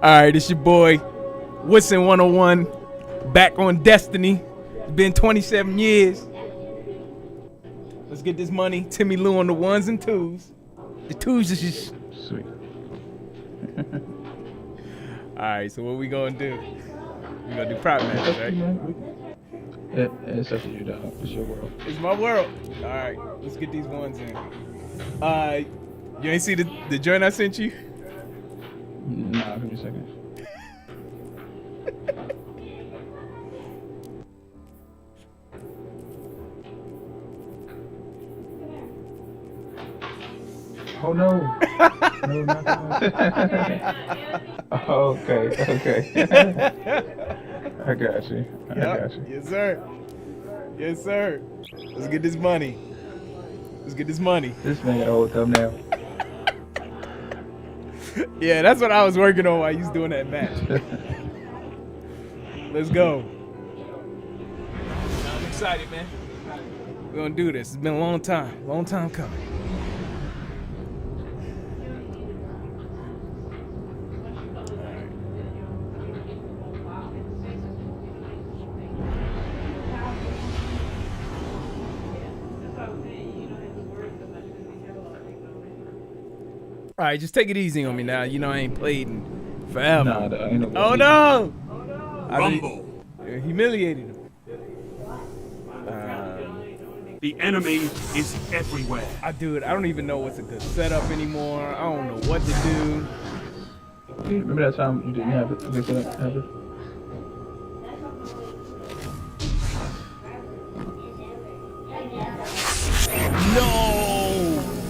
Alright, it's your boy, Whiston 101, back on Destiny. It's been 27 years. Let's get this money. Timmy Lou on the 1's and 2's. The 2's is just... Sweet. Alright, so what we gonna do? We gonna do prop matches, right? It's up to you, dog. It's your world. It's my world. Alright, let's get these 1's in. You ain't see the joint I sent you? Nah, give me a second. Oh no! No, not that. Okay. I got you. I got you. Yes, sir. Yes, sir. Let's get this money. Let's get this money. This man got a whole thumbnail. Yeah, that's what I was working on while you was doing that match. Let's go. I'm excited, man. We're gonna do this. It's been a long time coming. All right, just take it easy on me now. You know I ain't played in forever. Nah, ain't no. Oh no! Rumble. I humiliated him. The enemy is everywhere. I don't even know what's a good setup anymore. I don't know what to do. Remember that time you didn't have it? You didn't have it? No!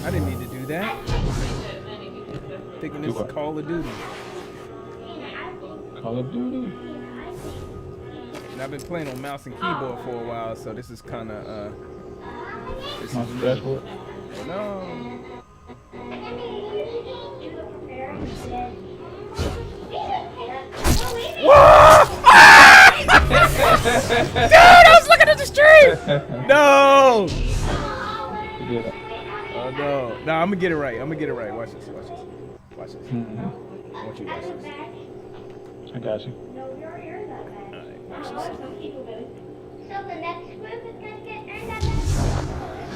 I didn't need to do that. Thinking this is Call of Duty. Call of Duty? And I've been playing on mouse and keyboard for a while, so this is kind of, this Mouse and dashboard? No. Whoa! Dude, I was looking at the stream! No! Oh no. No, I'm gonna get it right. Watch this. Watch this. Mm-hmm. I want you to watch this. I got you. Alright, watch this. So the next group is going to get earned at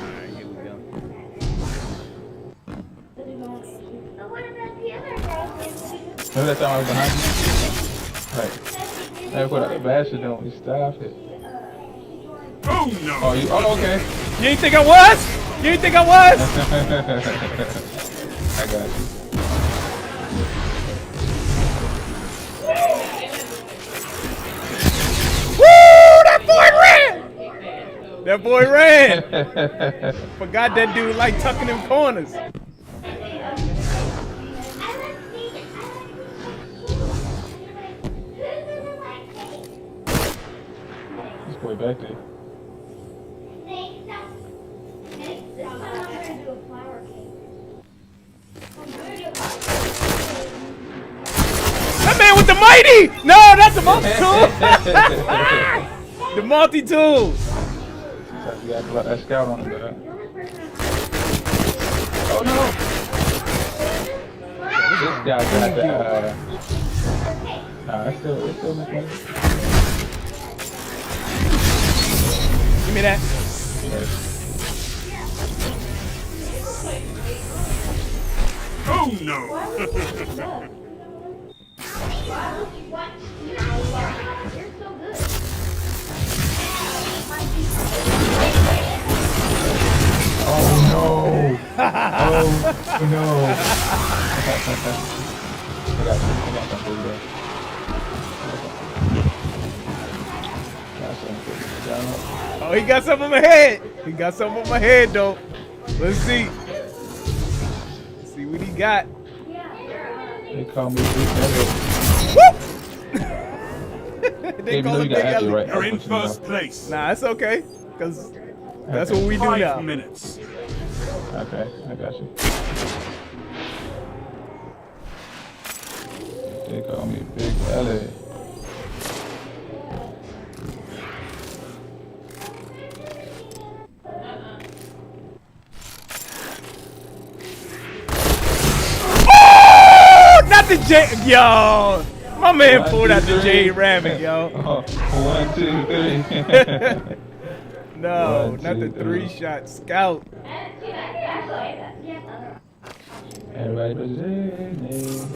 Alright, here we go. But what about the other girls? Remember that time I was behind you? Right. Hey, put out the bastard don't we stop it. Oh no! Oh, okay. You ain't think I was? You ain't think I was? I got you. Woo! That boy ran! Forgot that dude like tucking them corners. This boy back there. That man with the mighty! No, that's the multi-tool! The multi-tool! You gotta pull out that scout on him, but oh no! This guy got that. Nah, it's still making. Give me that. Oh no! Oh no! Oh no! Oh, he got something on my head. He got something on my head, though. Let's see. Let's see what he got. They call me Big Elliot. They call him Big Elliot. Right. You're in first place. Nah, it's okay. Because that's what we do 5 now. minutes. Okay, I got you. They call me Big Elliot. Yo, my man 1, pulled 2, out the 3. Jade Rabbit, yo. 1, 2, 3. No, 1, not the 2, 3. 3-shot scout. Everybody put his name.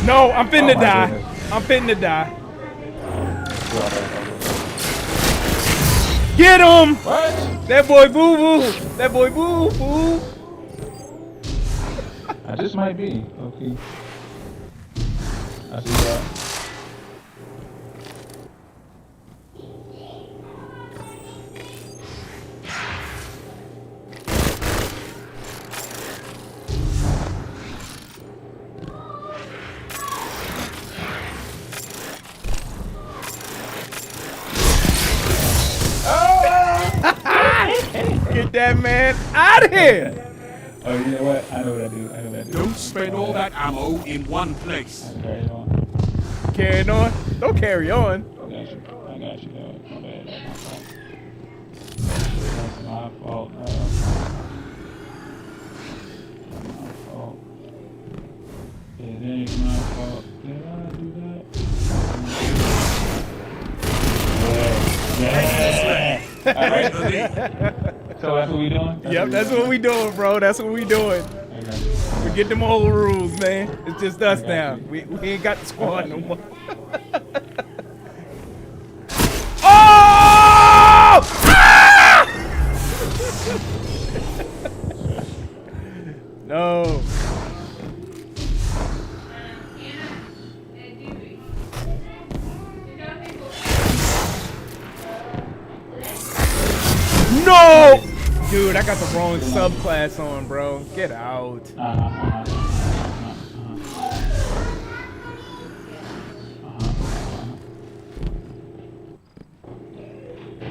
No, I'm finna Oh my die. goodness. I'm finna die. Get him! What? That boy boo boo. That boy boo boo. I just might be. Okay. I see that. Get that man out of here. Oh, you know what? I know what I do. I know what I do. Don't spend all that ammo in one place. I carry it on. Carrying on. Don't carry on. I got you. I got you. No, my bad. That's my fault. That's my fault. It ain't my fault. Did I do that? Yeah. Right, buddy. So that's what we doing? Yep, that's what we doing, bro. That's what we doing. I got you. Forget them old rules, man. It's just us got now. you. We ain't got the squad no more. Oh! Ah! No. No! Dude, I got the wrong subclass on, bro. Get out.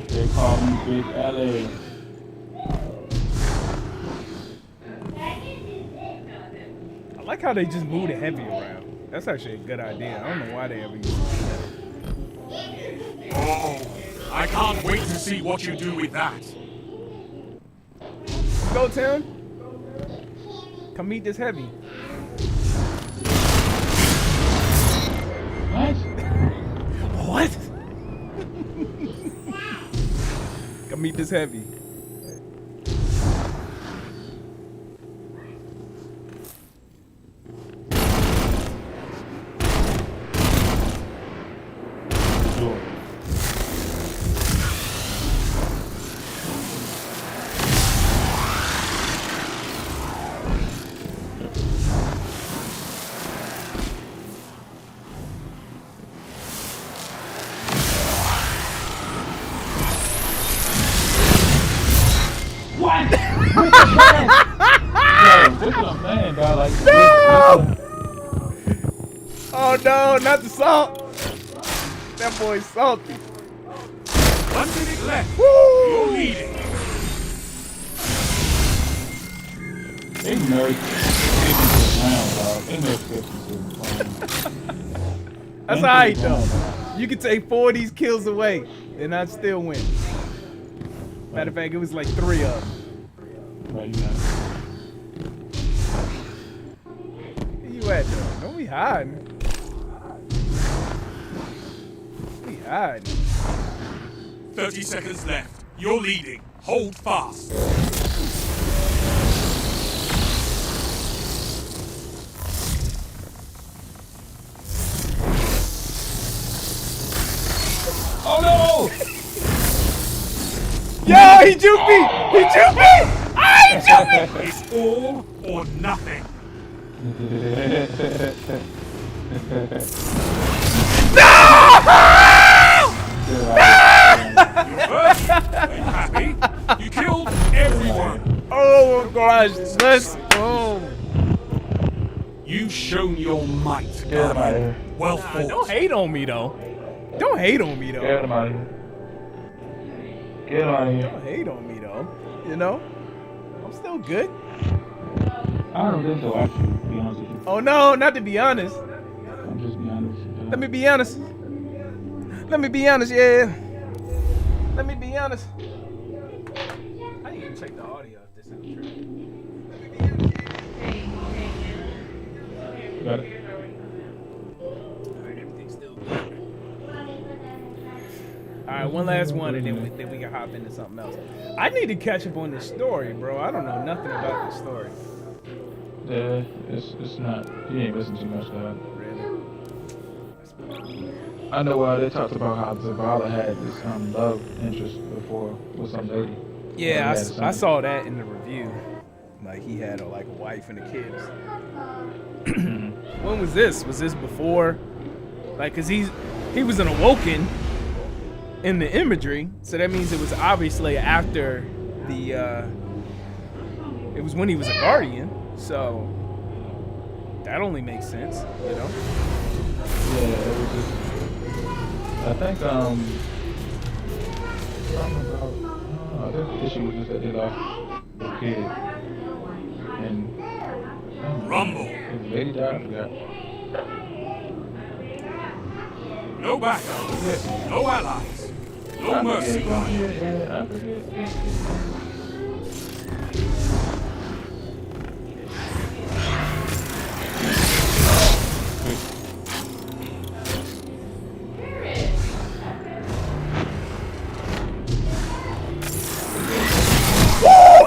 They call me Big LA. I like how they just move the heavy around. That's actually a good idea. I don't know why they ever use it. Oh, I can't wait to see what you do with that. Go, Tim. Come meet this heavy. What? What? Come meet this heavy. Sure. What? Yo, this is what I'm saying, dog. Like, No! Oh no, not the salt. That boy's salty. 1 minute left. Woo! You're leading. they nerfed 50 round, dog. They nerfed 50. That's alright though. You can take 4 of these kills away, and I'd still win. Matter of fact, it was like 3 of them. Right, you know. Where you at though? Don't be hiding. Be hiding. 30 seconds left. You're leading. Hold fast. Oh no! Yo, he juked me! He juked me! Ah, he juked me! It's all or nothing. You first. Are you happy? You killed everyone. Oh my gosh, let's go. You've shown your might, Get him out of Guardian. here. Well Don't fought. hate on me though. Don't hate on me though. Get him out of here. Get him out of here. Don't hate on me though. You know? I'm still good. I don't think so, actually, to be honest with you. Oh no, not to be honest. I'm just be honest. Let me be honest. Let me be honest, yeah. Let me be honest. I didn't even check the audio if this is true. Let me be honest, yeah. Got it. Alright, everything's still good. Alright, one last one and then we can hop into something else. I need to catch up on this story, bro. I don't know nothing about this story. Yeah, it's not. You ain't listen too much to that. Really? I know they talked about how Zavala had this love interest before with some lady. Yeah, I saw that in the review. Like he had like a wife and the kids. When was this? Was this before? Like, cause he was an Awoken in the imagery, so that means it was obviously after the. It was when he was a Guardian, so that only makes sense, you know. Yeah, it was just. I think something about. I think the issue was just that they lost the kid and. Rumble. The lady died. I forgot. No backup. No allies. No mercy. Yeah, I forget.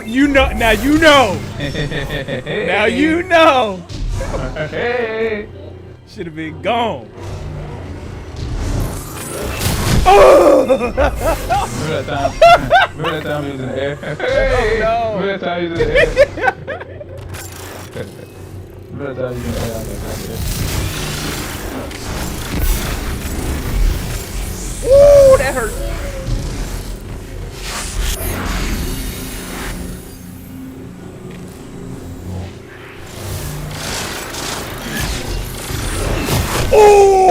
You know, now you know. Now you know. Hey. Should have been gone. Oh! Remember that time? Remember that time he was in the air? Hey. Oh, no. Remember that time he was in the air? Remember that time he was in the air? Woo, that hurt. Oh!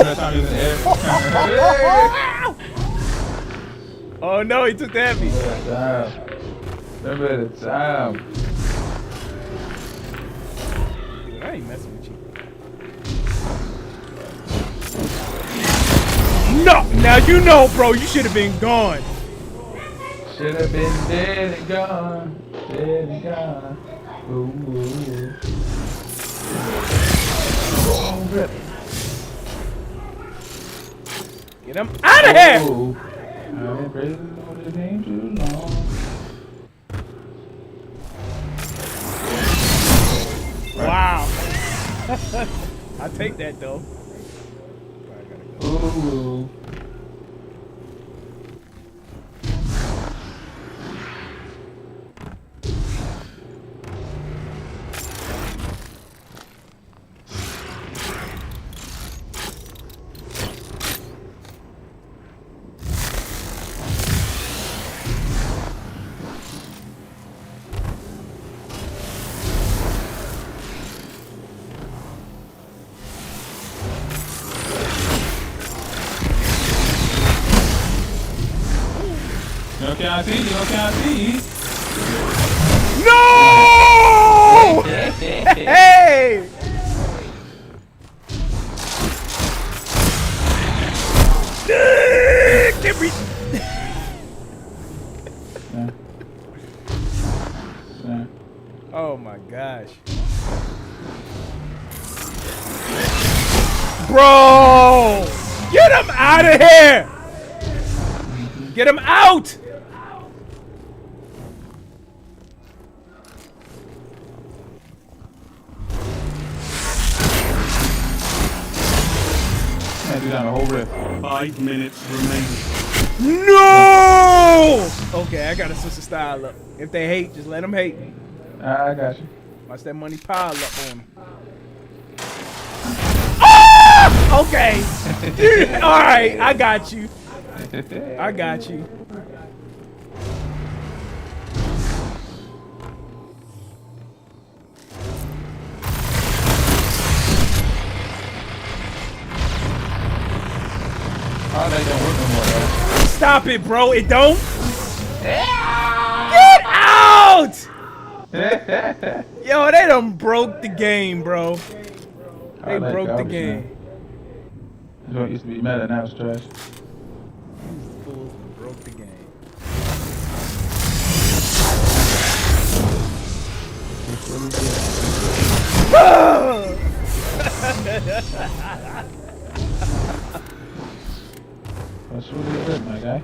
Oh no, he took the heavy. Remember the time. Dude, I ain't messing with you. No! Now you know, bro, you should have been gone. Should have been dead and gone. Dead and gone. Ooh, ooh. Oh, rip. Get him out of here! Ooh. I've been praising on his name too long. Wow. I take that though. Ooh. You can't see, you can't see. No! Hey! Get me. Oh my gosh. Bro! Get him out of here! Get him out! Can't do that the whole rip. 5 minutes remaining. No! Okay, I gotta switch the style up. If they hate, just let them hate. I got you. Watch that money pile up on them. Ah! Okay. All right, I got you. I got you. Oh, they don't work no more, though. Stop it, bro. It don't. Get out! Yo, they done broke the game, bro. They like broke the garbage, game. man. This one used to be mad, now it's trash. These fools broke the game. It's really good. That's really good, my guy.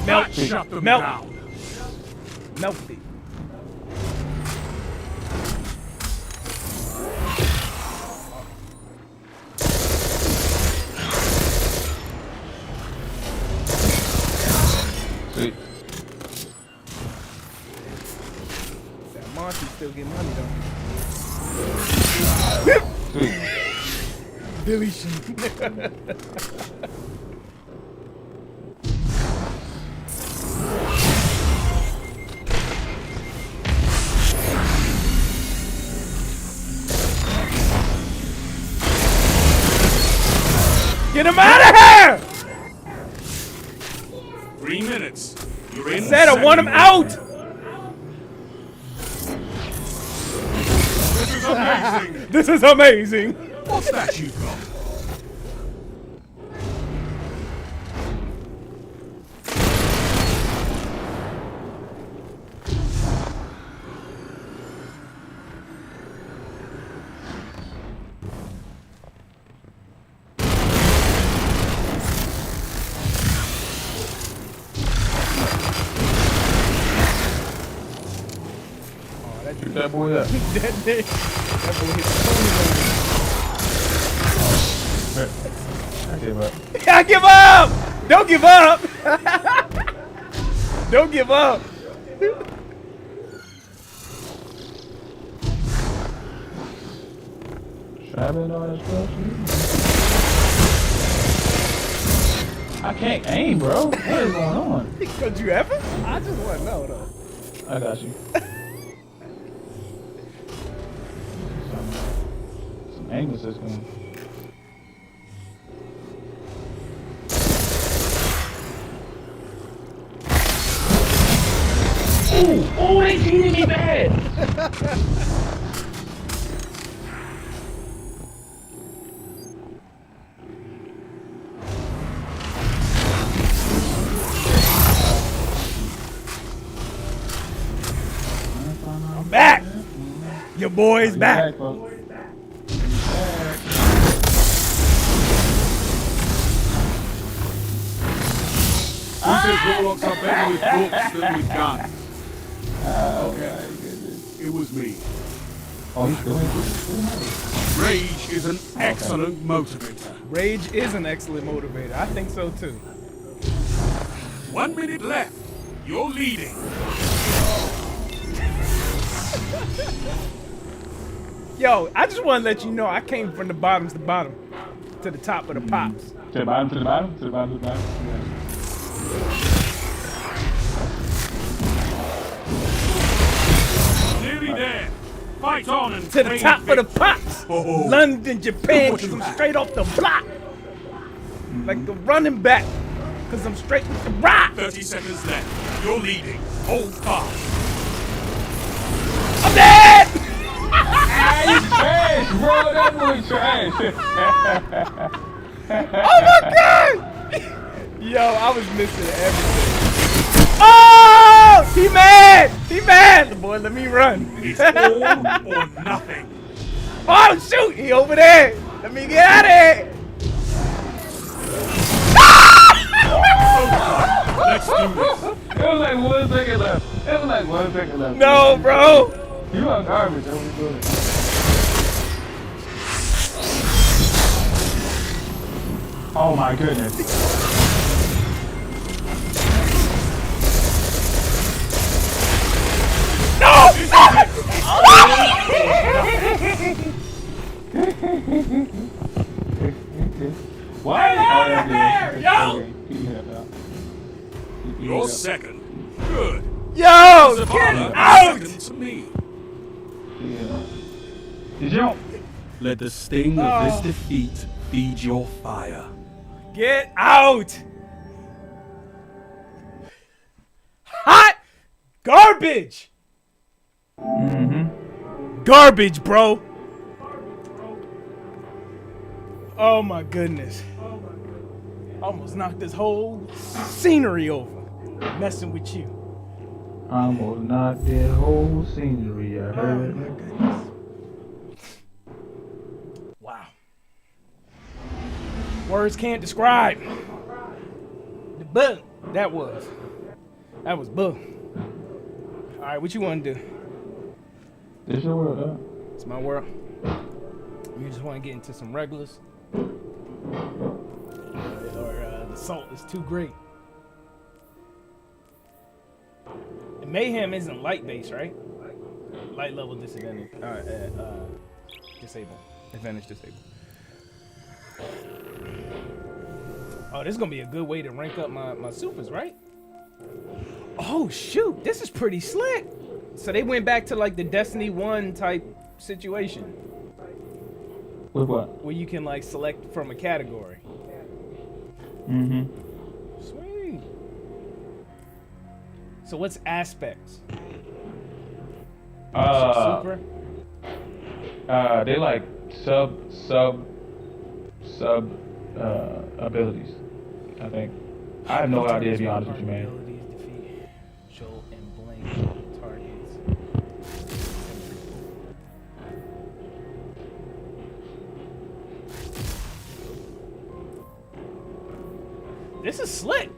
That shut them Melt. down. Melty. Sweet. That Monty still get money though. Sweet. Billy Sheen. Get him out of here! 3 minutes. You're in. Said I want him out! This is amazing. This is amazing. What's that you've got? Shoot that boy up. That boy hit I give up. I give up! Don't give up! Don't give up! Traveling all this stuff. I can't aim, bro. What is going on? Could you ever? I just want to know though. I got you. Some aim assist going. Oh, they cheated me bad. I'm back! Your boy's back! Who says Warlocks are better with books than with guns? Okay. It was me. Oh, he's doing Rage is an excellent motivator. Rage is an excellent motivator. I think so too. 1 minute left. You're leading. Yo, I just want to let you know I came from the bottom to the bottom to the top of the pops. To the bottom, to the bottom, to the bottom, to the bottom. Nearly there. Fight on and To the claim top of the victory. pops! Oh. London, Japan, Look what because you I'm have. straight off the block! Like the running back, because I'm straight with the rock! 30 seconds left. You're leading. Hold fast. I'm dead! He's trash, bro. That boy trash. Oh my god! Yo, I was missing everything. Oh! He mad! He mad! Boy, let me run. It's all or nothing. Oh shoot! He over there! Let me get out of here! Let's do this. It was like 1 second left. It was like 1 second left. No, bro! You are garbage. That was good. Oh my goodness. No! Why? You're second. Good. Yo! Get Zavala out! second to me. Yeah. Did you? Let the sting of this defeat feed your fire. Get out! Hot garbage! Garbage, bro. Oh my goodness. Almost knocked this whole scenery over. Messing with you. I almost knocked that whole scenery. I Oh heard. my goodness. Wow. Words can't describe. The bug that was. That was bug. Alright, what you want to do? This your world, huh? It's my world. You just want to get into some regulars? Or the salt is too great. And Mayhem isn't light base, right? Light level disadvantage. Disable. Advantage disabled. Oh, this is going to be a good way to rank up my supers, right? Oh, shoot. This is pretty slick. So they went back to like the Destiny 1 type situation. With what? Where you can like select from a category. Mm-hmm. Sweet. So what's aspects? Super? They like sub abilities, I think. I have no idea, to be honest with you, man. Abilities defeat Joel and blank targets. This is slick.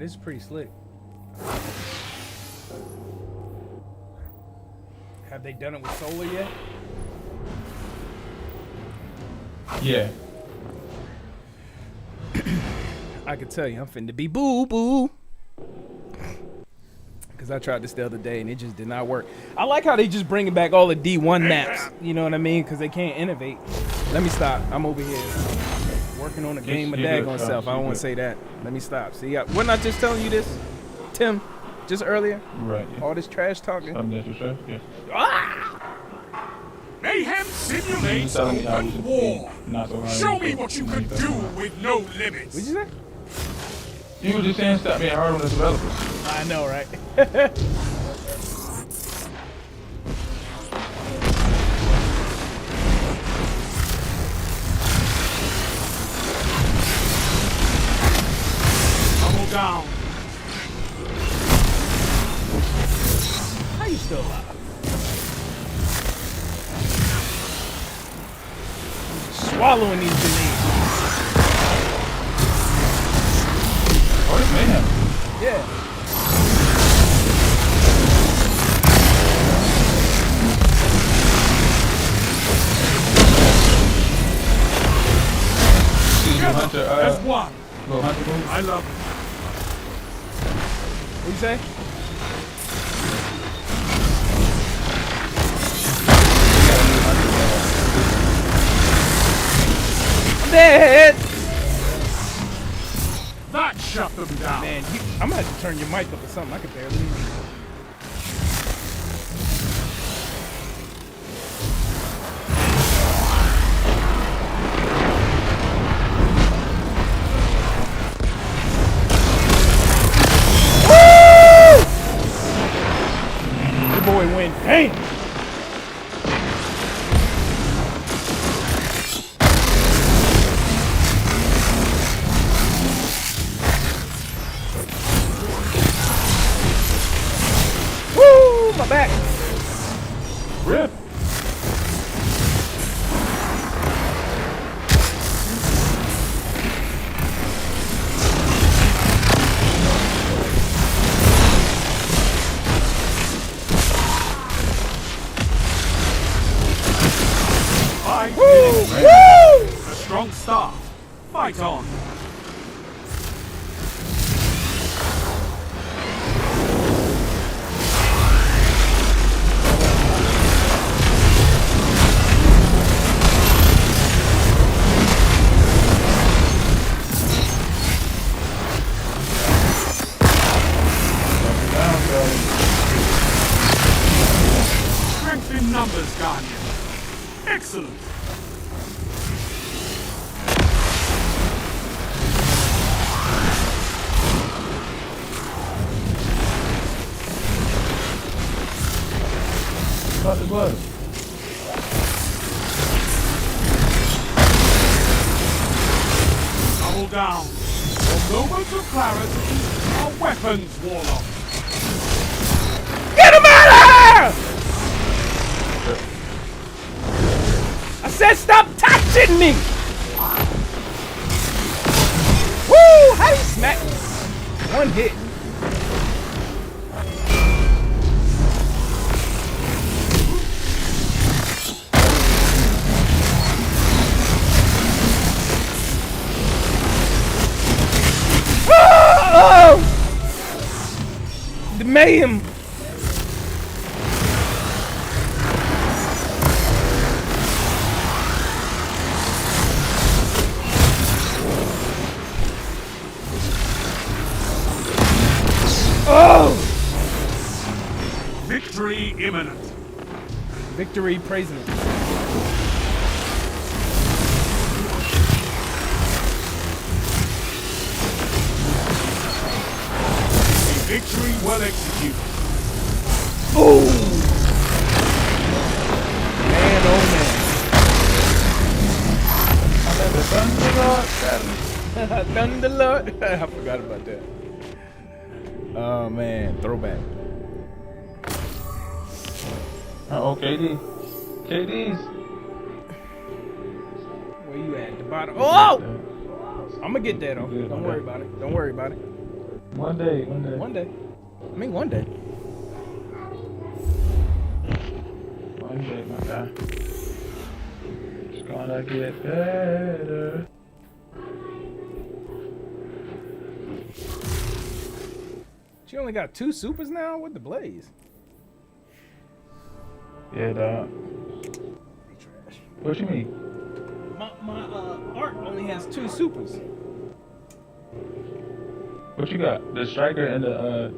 This is pretty slick. Have they done it with solar yet? Yeah. I can tell you, I'm finna be boo-boo. Because I tried this the other day and it just did not work. I like how they just bringing back all the D1 maps. You know what I mean? Because they can't innovate. Let me stop. I'm over here working on a game of daggone self. I don't want to say that. Let me stop. See, wasn't I just telling you this, Tim, just earlier? Right. Yeah. All this trash talking. Something that you said? Yeah. Mayhem simulates Telling me how you open should war. be not so hard. Show me what you can do with no limits. What'd you say? You were just saying stop being hard on the developers. I know, right? Down. How you still alive? Swallowing these grenades. Oh, it's mayhem. Yeah. See, you Hunter, As one. little Hunter move? I love it. What you say? I'm dead. That shut them down. Man, I'm gonna have to turn your mic up or something. I can barely hear you. Boy went damn. back. Rip. Woo! A strong start. Fight on. Strength in numbers, Guardian. Excellent. Cut the blood. Double down. For moments of clarity, our weapons, Warlock. Get him out of here! I said stop touching me! Woo! How you smack? One hit. Oh! The mayhem. Oh! Victory imminent. Victory praising him. Victory well executed. Oh! Man, oh man. Thunder Lord. I forgot about that. Oh man, throwback. Oh, KD. KD's. Where you at? The bottom. Oh! I'm gonna get that though. Don't worry about it. Don't worry about it. One day. One day. I mean, one day. One day, my guy. It's gonna get better. She only got 2 supers now with the blaze. Yeah, dog. What you mean? My art only has 2 supers. What you got? The striker and the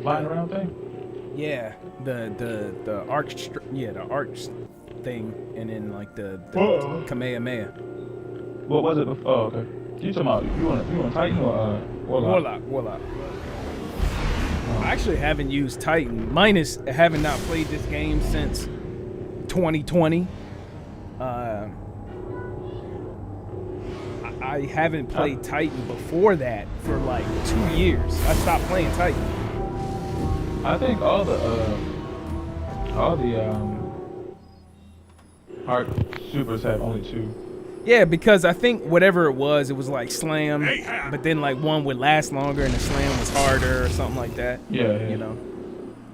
flying around thing? Yeah, the arc, the arc thing, and then like the Kamehameha. What was it before? Oh, okay. You talking about you want Titan or Warlock? Warlock. I actually haven't used Titan, minus having not played this game since 2020. I haven't played Titan before that for like 2 years. I stopped playing Titan. I think all the Arc supers have only 2. Yeah, because I think whatever it was like slam, but then like one would last longer and the slam was harder or something like that. Yeah. You know.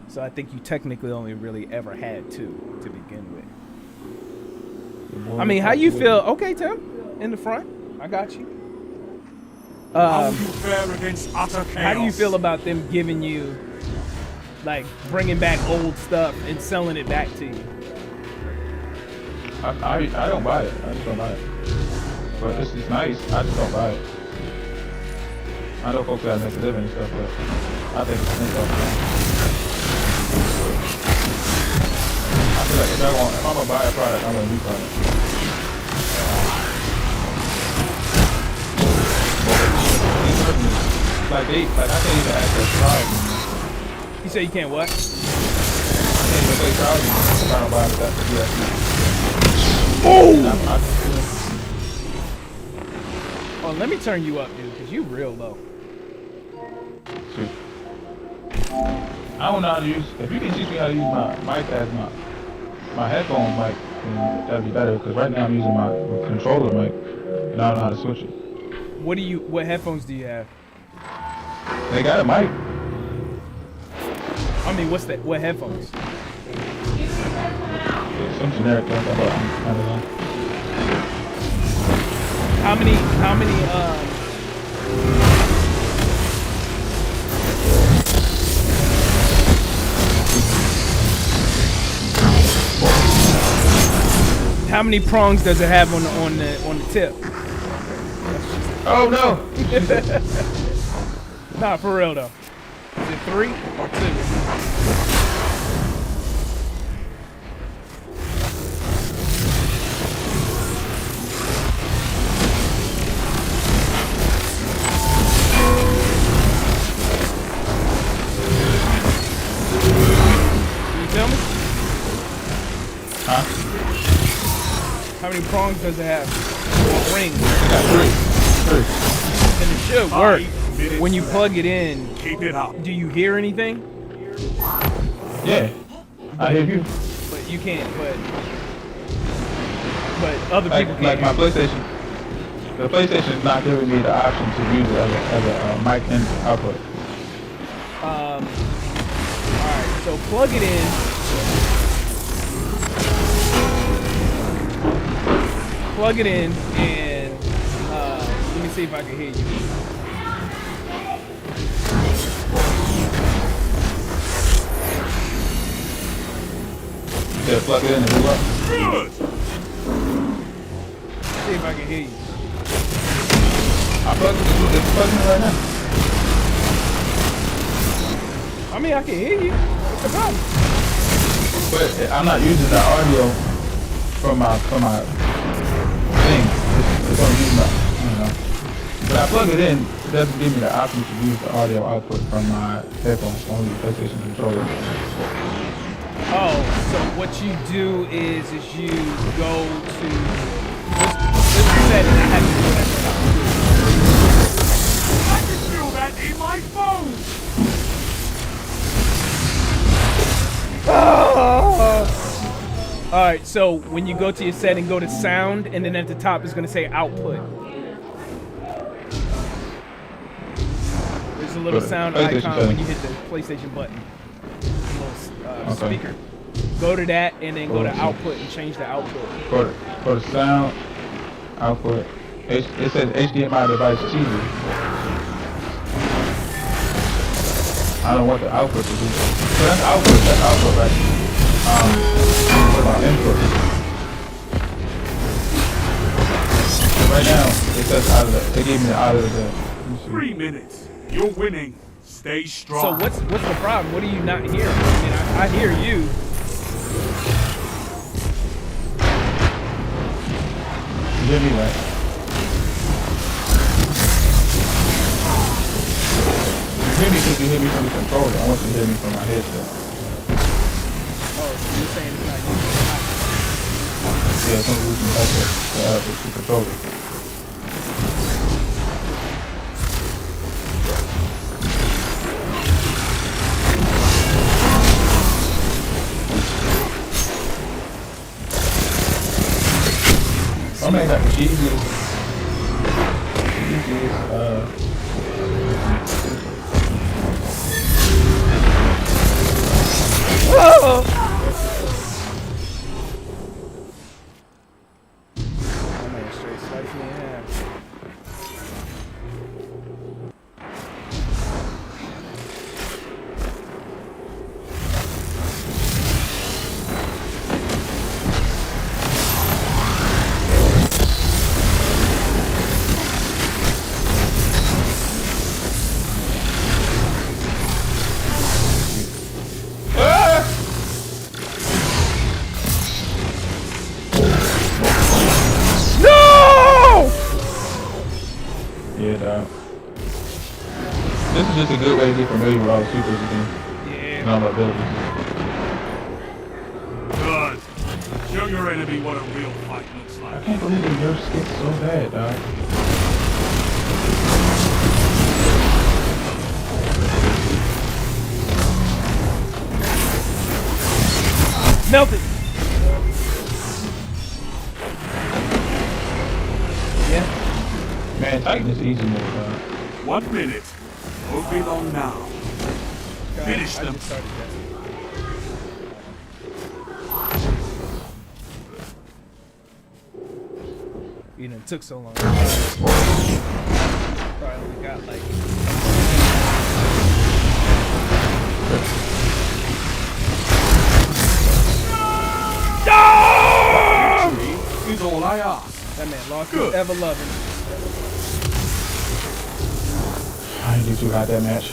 So I think you technically only really ever had 2 to begin with. I mean, how you feel? Okay, Tim, in the front. I got you. How you fare against utter chaos? How do you feel about them giving you, like, bringing back old stuff and selling it back to you? I don't buy it. I just don't buy it. But it's nice. I just don't buy it. I know folks gotta make a living and stuff, but I think it's interesting. I feel like if I'm gonna buy a product, I'm gonna do product. Like I can't even access trials. You say you can't what? I can't even play trials. I'm trying to buy that for Oh! Oh, let me turn you up, dude, because you real low. Shoot. I don't know how to use. If you can teach me how to use my mic as my headphone mic, then that'd be better. Because right now I'm using my controller mic, and I don't know how to switch it. What headphones do you have? They got a mic. I mean, what headphones? Some generic ones I bought on Amazon. How many how many prongs does it have on the tip? Oh no! Nah, for real though. Is it 3 or 2? Tell me? Huh? How many prongs does it have? Rings. Got 3. And it should work. When you plug it in, Keep it up. do you hear anything? Yeah. I hear you. But you can't, but other people can't. Like my PlayStation. The PlayStation is not giving me the option to use it as a mic and output. Alright, so plug it in. Plug it in and let me see if I can hear you. Yeah, plug it in and move up. Good. See if I can hear you. I plugged it. It's plugging it right now. I mean, I can hear you. What's the problem? But I'm not using the audio from my thing. It's gonna use my, you know. But I plug it in. It doesn't give me the option to use the audio output from my headphones on the PlayStation controller. Oh, so what you do is you go to this setting that has to do at I can feel that in my phone. All right, so when you go to your setting, go to sound, and then at the top it's going to say output. There's a little sound icon when you hit the PlayStation button. A little speaker. Go to that, and then go to output and change the output. For the sound output, it says HDMI device TV. I don't know what the output to be. So that's output, right? What about input? Right now, it says they gave me the out of the. 3 minutes. You're winning. Stay strong. So what's the problem? What are you not hearing? I mean, I hear you. You hear me, right? You hear me because you hear me from the controller. I want you to hear me from my headset. Oh, so you're saying it's not you? Yeah, it's only using the headset, the controller. I mean, that's the easiest. Yeah, dog. This is just a good way to get familiar with all the supers again. Yeah. And all the abilities. Good. Show your enemy what a real fight looks I like. can't believe the nerf skits so bad, dog. Melt it. Yeah. Man, Titan is easy mode, man. 1 minute. Won't be long now. Finish I them. just started that. You know, it took so long. Probably only got like. Is all I ask. That man lost his ever loving. I didn't do too hot that match.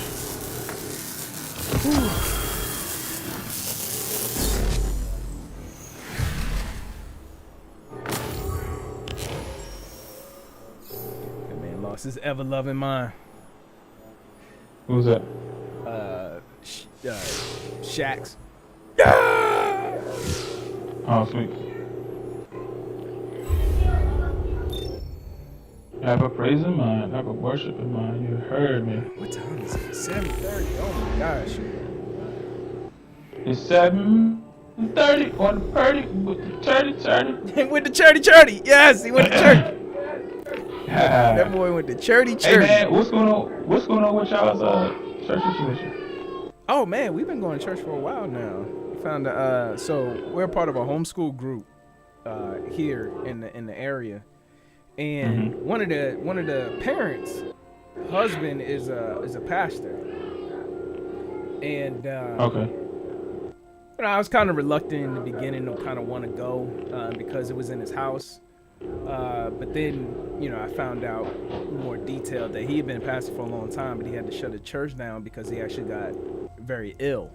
That man lost his ever loving mind. Who's that? Shax. Oh, sweet. Have a praise in mind, have a worship in mind. You heard me. What time is it? 7:30. Oh my gosh. It's 7:30 on the party with the turdy. With the churdy. Yes, he went to church. That boy went to churdy. Hey man, what's going on with y'all's church situation? Oh man, we've been going to church for a while now. We found so we're part of a homeschool group here in the area, and one of the parents' husband is a pastor, and Okay. you know, I was kind of reluctant in the beginning to kind of want to go because it was in his house, but then you know I found out more detail that he had been a pastor for a long time, but he had to shut the church down because he actually got very ill.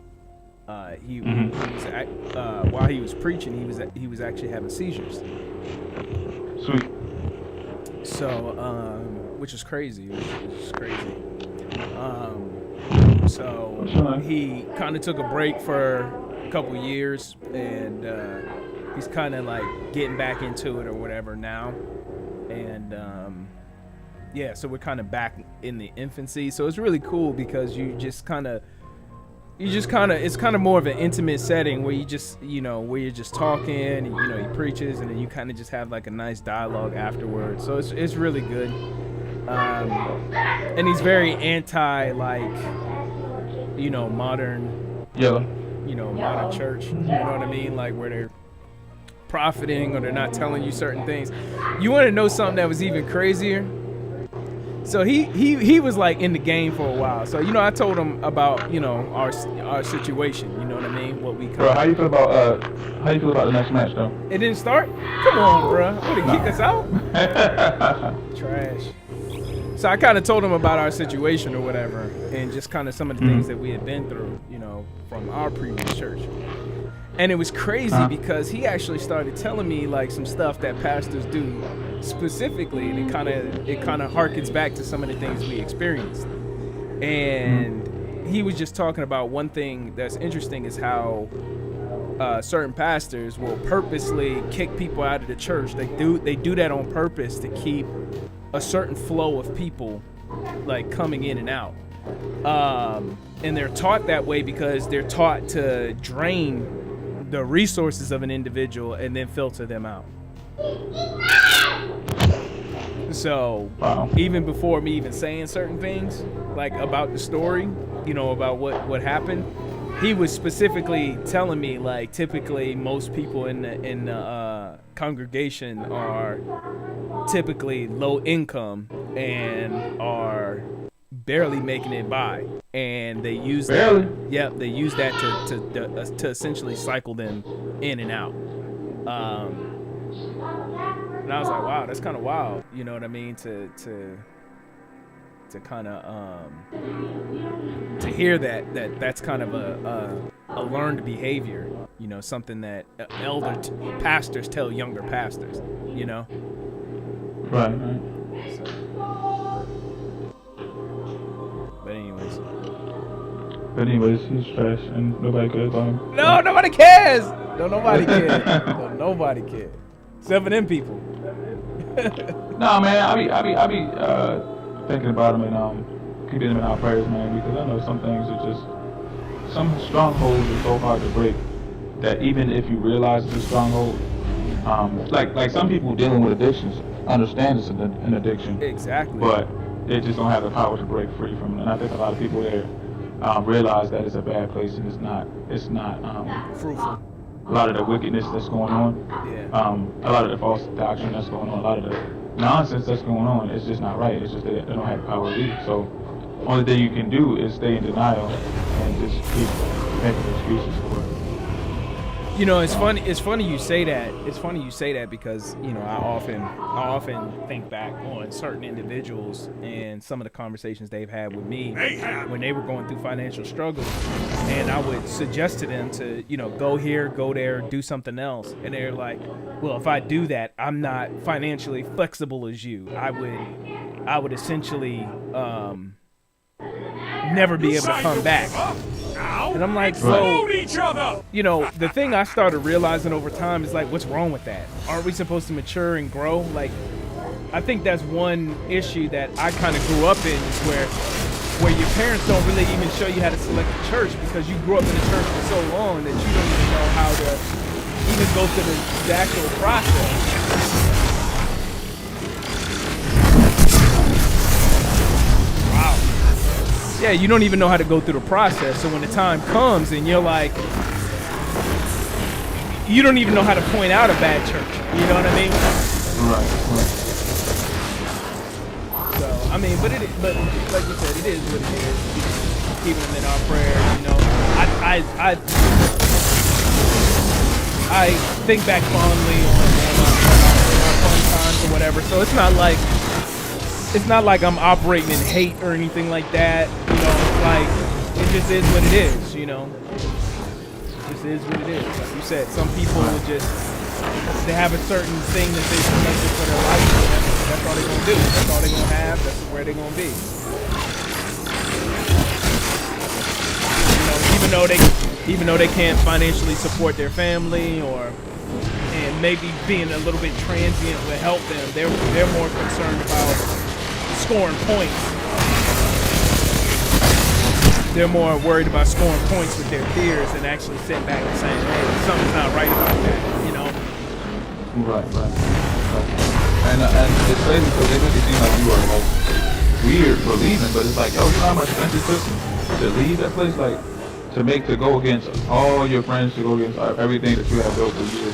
He was while he was preaching, he was actually having seizures. Sweet. So, which is crazy. So he kind of took a break for a couple years, and he's kind of like getting back into it or whatever now. And yeah, so we're kind of back in the infancy. So it's really cool because it's kind of more of an intimate setting where where you're just talking, and you know he preaches, and then you kind of just have like a nice dialogue afterwards. So it's really good. And he's very anti modern modern church. You know what I mean? Like where they're profiting or they're not telling you certain things. You want to know something that was even crazier? So he was like in the game for a while. So I told him about our situation. You know what I mean? What we Bro, how you feel about the next match though? It didn't start? Come on, bro. What, to kick us out? Trash. So I kind of told him about our situation or whatever, and just kind of some of the things that we had been through, from our previous church. And it was crazy because he actually started telling me like some stuff that pastors do specifically, and it kind of harkens back to some of the things we experienced. And he was just talking about one thing that's interesting is how certain pastors will purposely kick people out of the church. They do that on purpose to keep a certain flow of people like coming in and out. And they're taught that way because they're taught to drain the resources of an individual and then filter them out. So even before me even saying certain things like about the story, about what happened, he was specifically telling me like typically most people in the congregation are typically low income and are barely making it by, and they use that. Yeah, they use that to essentially cycle them in and out. And I was like, wow, that's kind of wild. You know what I mean? To kind of to hear that's kind of a learned behavior. Something that elder pastors tell younger pastors. Right. So. But anyways, he's trash and nobody cares about him. No, nobody cares. No, nobody cares. No, nobody cares. Except for them people. Nah, man, I be thinking about him and keeping him in our prayers, man, because I know some things are just some strongholds are so hard to break that even if you realize it's a stronghold, like some people dealing with addictions understand it's an addiction. Exactly. But they just don't have the power to break free from it. And I think a lot of people there realize that it's a bad place and it's not fruitful. A lot of the wickedness that's going on, Yeah. a lot of the false doctrine that's going on, a lot of the nonsense that's going on, it's just not right. It's just that they don't have the power to leave. So only thing you can do is stay in denial and just keep making excuses for it. You know, it's funny. It's funny you say that. It's funny you say that because you know I often think back on certain individuals and some of the conversations they've had with me when they were going through financial struggles, and I would suggest to them to go here, go there, do something else, and they're like, "Well, if I do that, I'm not financially flexible as you. I would essentially never be able to come back." And I'm like, so, the thing I started realizing over time is like, what's wrong with that? Aren't we supposed to mature and grow? Like, I think that's one issue that I kind of grew up in is where your parents don't really even show you how to select a church because you grew up in a church for so long that you don't even know how to even go through the actual process. Yeah, you don't even know how to go through the process. So when the time comes and you're like, you don't even know how to point out a bad church. You know what I mean? Right. So I mean, but like you said, it is what it is. Keeping them in our prayers. You know, I think back fondly on our fun times or whatever. So it's not like I'm operating in hate or anything like that. You know, it's like, it just is what it is, you know. It just is what it is. Like you said, some people will just, they have a certain thing that they selected for their life, and that's all they're going to do. That's all they're going to have. That's where they're going to be. You know, even though they can't financially support their family and maybe being a little bit transient will help them, they're more concerned about scoring points. They're more worried about scoring points with their peers than actually sitting back and saying, hey, something's not right about that, you know? Right. And it's crazy because they make it seem like you are like weird for leaving, but it's like, yo, you know how much strength it took to leave that place? Like, to go against all your friends, to go against everything that you have built for years.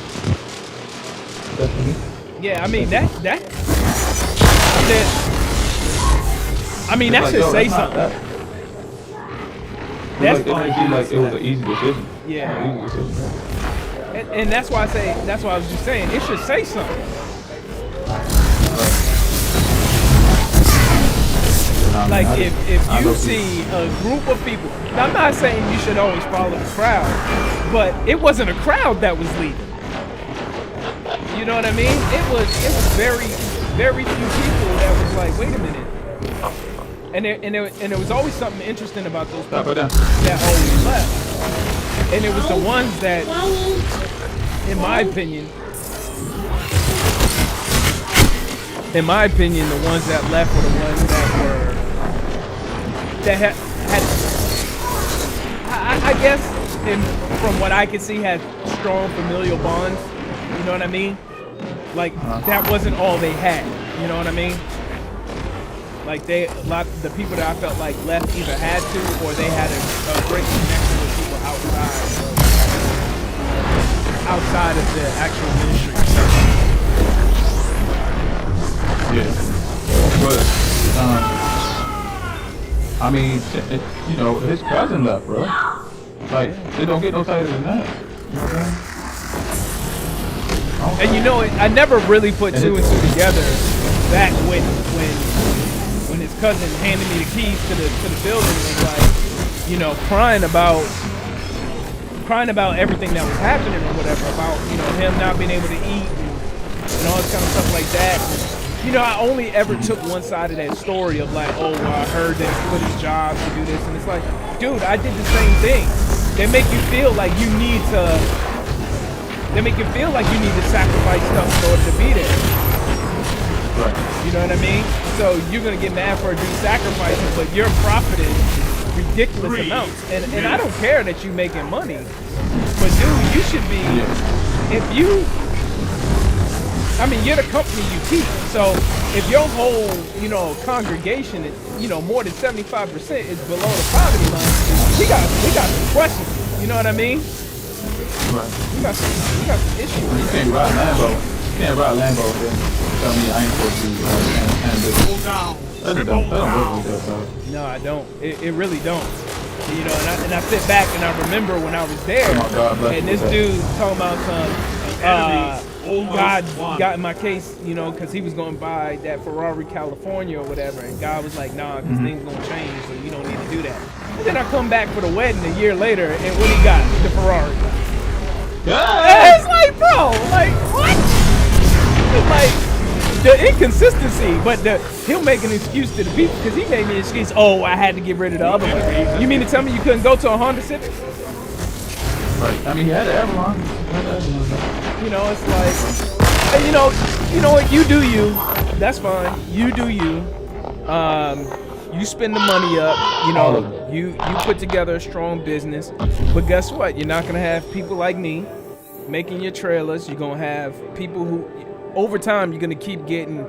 Yeah, I mean, that should say something. It made it seem like it was an easy decision. Yeah. And that's why I was just saying, it should say something. Like if you see a group of people, now I'm not saying you should always follow the crowd, but it wasn't a crowd that was leaving. You know what I mean? It was very, very few people that was like, wait a minute. And there was always something interesting about those people that always left. And it was the ones that, in my opinion, the ones that left were the ones that had I guess, from what I could see, had strong familial bonds. You know what I mean? Like, that wasn't all they had. You know what I mean? Like the people that I felt like left either had to or they had a great connection with people outside of the actual ministry. Yeah, but I mean, his cousin left, bro. Like, it don't get no tighter than that. You know what I'm saying? And I never really put two and two together back when his cousin handed me the keys to the building and was like, crying about everything that was happening or whatever, about, him not being able to eat and all this kind of stuff like that. I only ever took one side of that story of like, oh, well, I heard that he quit his job to do this, and it's like, dude, I did the same thing. They make you feel like you need to sacrifice stuff in order to be there. Right. You know what I mean? So you're gonna get mad for a dude sacrificing, but you're profiting ridiculous amounts. And I don't care that you're making money, but dude, you should be, if you, I mean, you're the company you teach. So if your whole, congregation is, more than 75% is below the poverty line, we got some questions. You know what I mean? Right. We got some issues. You can't ride Lambo. You can't ride Lambo and then tell me I ain't supposed to be Pull down. That don't work like that, bro. No, I don't. It really don't. And I sit back and I remember when I was there, Oh my God, bless and you, this sir. dude talking about some, Almost God won. got in my case, because he was going to buy that Ferrari California or whatever, and God was like, nah, because things going to change, so you don't need to do that. And then I come back for the wedding a year later, and what he got? The Ferrari. And it's like, bro, like, what? It's like, the inconsistency, but he'll make an excuse to the people, because he made me an excuse, oh, I had to get rid of the other one. You mean to tell me you couldn't go to a Honda Civic? Right. I mean, he had the Avalon. It's like, and you know what, you do you. That's fine. You do you. You spend the money up. You put together a strong business. But guess what? You're not gonna have people like me making your trailers. You're gonna have people who, over time, you're gonna keep getting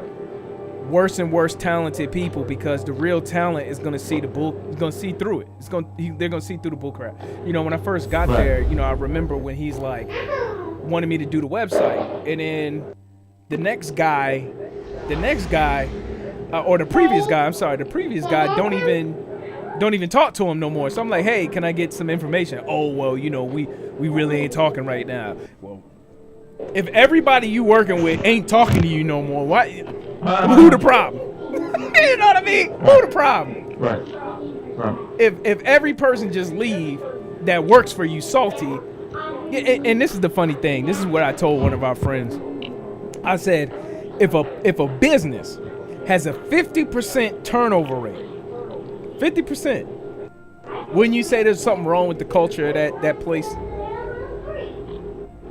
worse and worse talented people, because the real talent is gonna see the bull. Is gonna see through it. They're gonna see through the bull crap. When I first got there, I remember when he's like wanted me to do the website, and then the previous guy don't even talk to him no more. So I'm like, hey, can I get some information? Oh, well, we really ain't talking right now. Well, if everybody you working with ain't talking to you no more, why? Who the problem? You know what I mean? Who the problem? Right. If every person just leave that works for you salty, and this is the funny thing. This is what I told one of our friends. I said, if a business has a 50% turnover rate, 50%, wouldn't you say there's something wrong with the culture of that place?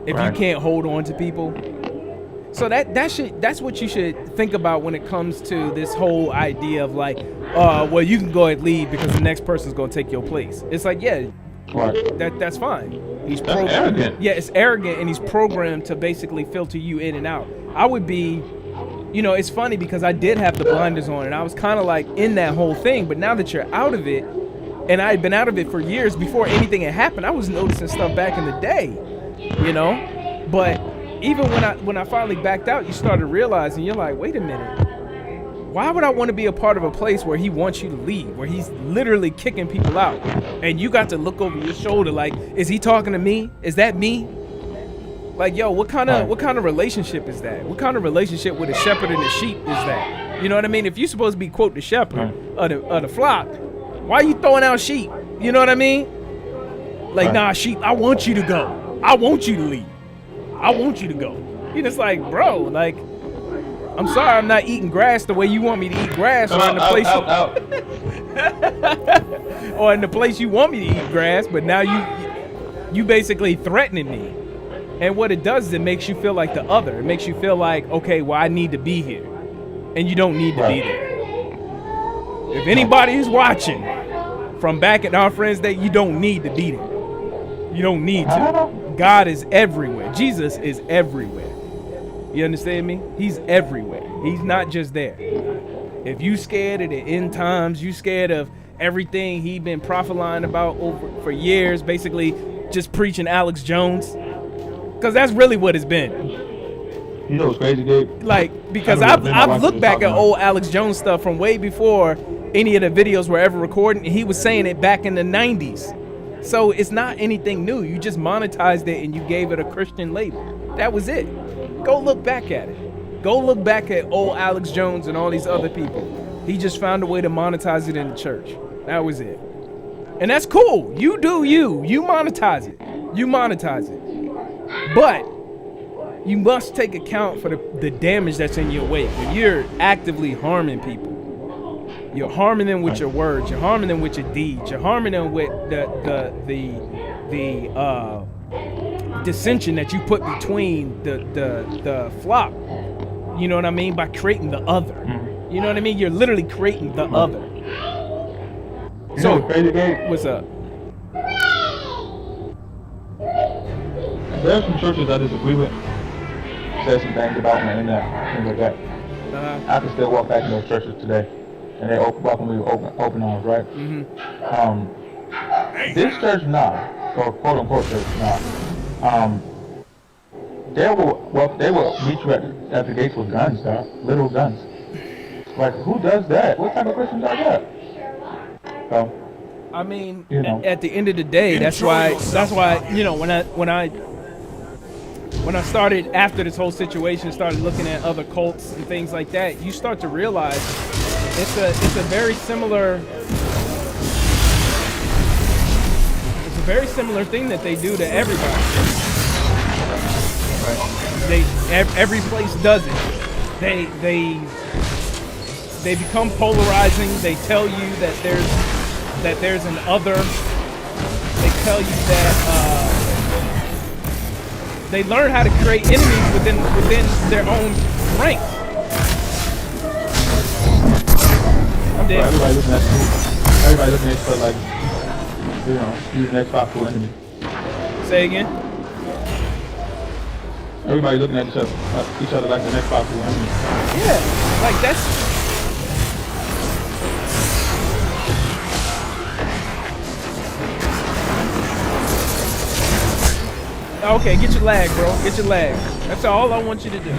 If you can't hold on to people. So that's what you should think about when it comes to this whole idea of like, well, you can go ahead and leave because the next person's gonna take your place. It's like, yeah, that's fine. He's arrogant. Yeah, it's arrogant, and he's programmed to basically filter you in and out. I would be, it's funny because I did have the blinders on, and I was kind of like in that whole thing. But now that you're out of it, and I had been out of it for years before anything had happened, I was noticing stuff back in the day, But even when I finally backed out, you started realizing, you're like, wait a minute. Why would I want to be a part of a place where he wants you to leave, where he's literally kicking people out, and you got to look over your shoulder like, is he talking to me? Is that me? Like, yo, what kind of relationship is that? What kind of relationship with a shepherd and a sheep is that? You know what I mean? If you're supposed to be, quote, the shepherd of the flock, why are you throwing out sheep? You know what I mean? Like, nah, sheep, I want you to go. I want you to leave. I want you to go. It's like, bro, like, I'm sorry I'm not eating grass the way you want me to eat grass, or in the place or in the place you want me to eat grass, but now you basically threatening me. And what it does is it makes you feel like the other. It makes you feel like, okay, well, I need to be here. And you don't need to be there. If anybody is watching from back at our Friends Day, you don't need to be there. You don't need to. God is everywhere. Jesus is everywhere. You understand me? He's everywhere. He's not just there. If you scared of the end times, you scared of everything he been prophesying about for years, basically just preaching Alex Jones, because that's really what it's been. You know what's crazy, Gabe? Like, because I've looked back at old Alex Jones stuff from way before any of the videos were ever recorded, and he was saying it back in the 90s. So it's not anything new. You just monetized it and you gave it a Christian label. That was it. Go look back at it. Go look back at old Alex Jones and all these other people. He just found a way to monetize it in the church. That was it. And that's cool. You do you. You monetize it. You monetize it. But you must take account for the damage that's in your wake. When you're actively harming people, you're harming them with your words. You're harming them with your deeds. You're harming them with the dissension that you put between the flock. You know what I mean? By creating the other. You know what I mean? You're literally creating the other. So crazy, Gabe? What's up? There are some churches I disagree with. Said some things about me and things like that. I can still walk back in those churches today, and they welcome me with open arms, right? This church, nah, or quote unquote church, nah. They will meet you at the gates with guns, dog, little guns. Like, who does that? What type of Christian does that? So, I mean, you know. at the end of the day, that's why you know, when I started, after this whole situation, started looking at other cults and things like that, you start to realize it's a very similar thing that they do to everybody. Every place does it. They become polarizing. They tell you that there's an other. They tell you that they learn how to create enemies within their own ranks. I'm dead. Everybody looking at each other like, you know, you're the next powerful enemy. Say again. Everybody looking at each other like the next powerful enemy. Yeah, like that's. Okay, get your lag, bro. Get your lag. That's all I want you to do.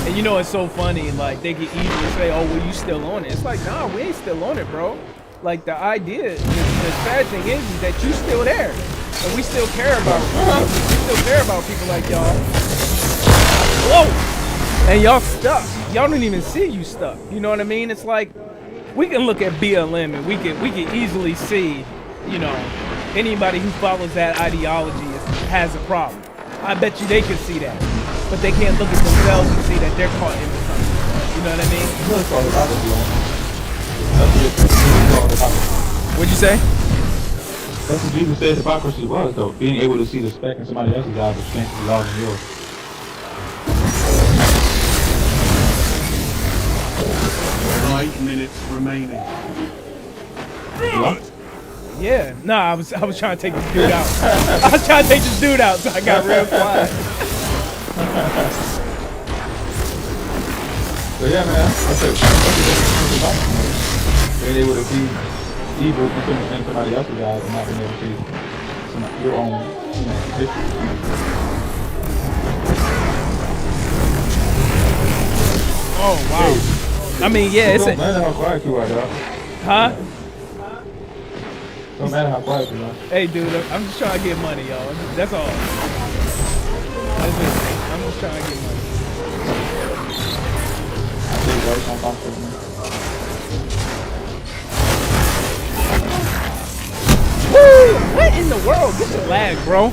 And you know it's so funny, like they can easily say, "Oh, well, you still on it?" It's like, nah, we ain't still on it, bro. Like the idea, the sad thing is that you still there, and we still care about. We still care about people like y'all. Whoa! And y'all stuck. Y'all don't even see you stuck. You know what I mean? It's like. We can look at BLM and we can easily see, you know, anybody who follows that ideology has a problem. I bet you they can see that, but they can't look at themselves and see that they're caught into something. You know what I mean? What'd you say? That's what Jesus said hypocrisy was, though. Being able to see the speck in somebody else's eyes, which can't be lost in yours. 8 minutes remaining. What? Yeah. Nah, I was trying to take this dude out. I was trying to take this dude out, so I got real quiet. So yeah, man, that's it. Being able to see evil in somebody else's eyes and not being able to see your own, you know, history. Oh wow. I mean, yeah, it's Don't matter how quiet you are, dog. Huh? Don't matter how quiet you are. Hey, dude, I'm just trying to get money, y'all. That's all. That's it. I'm just trying to get money. Woo! What in the world? Get your lag, bro.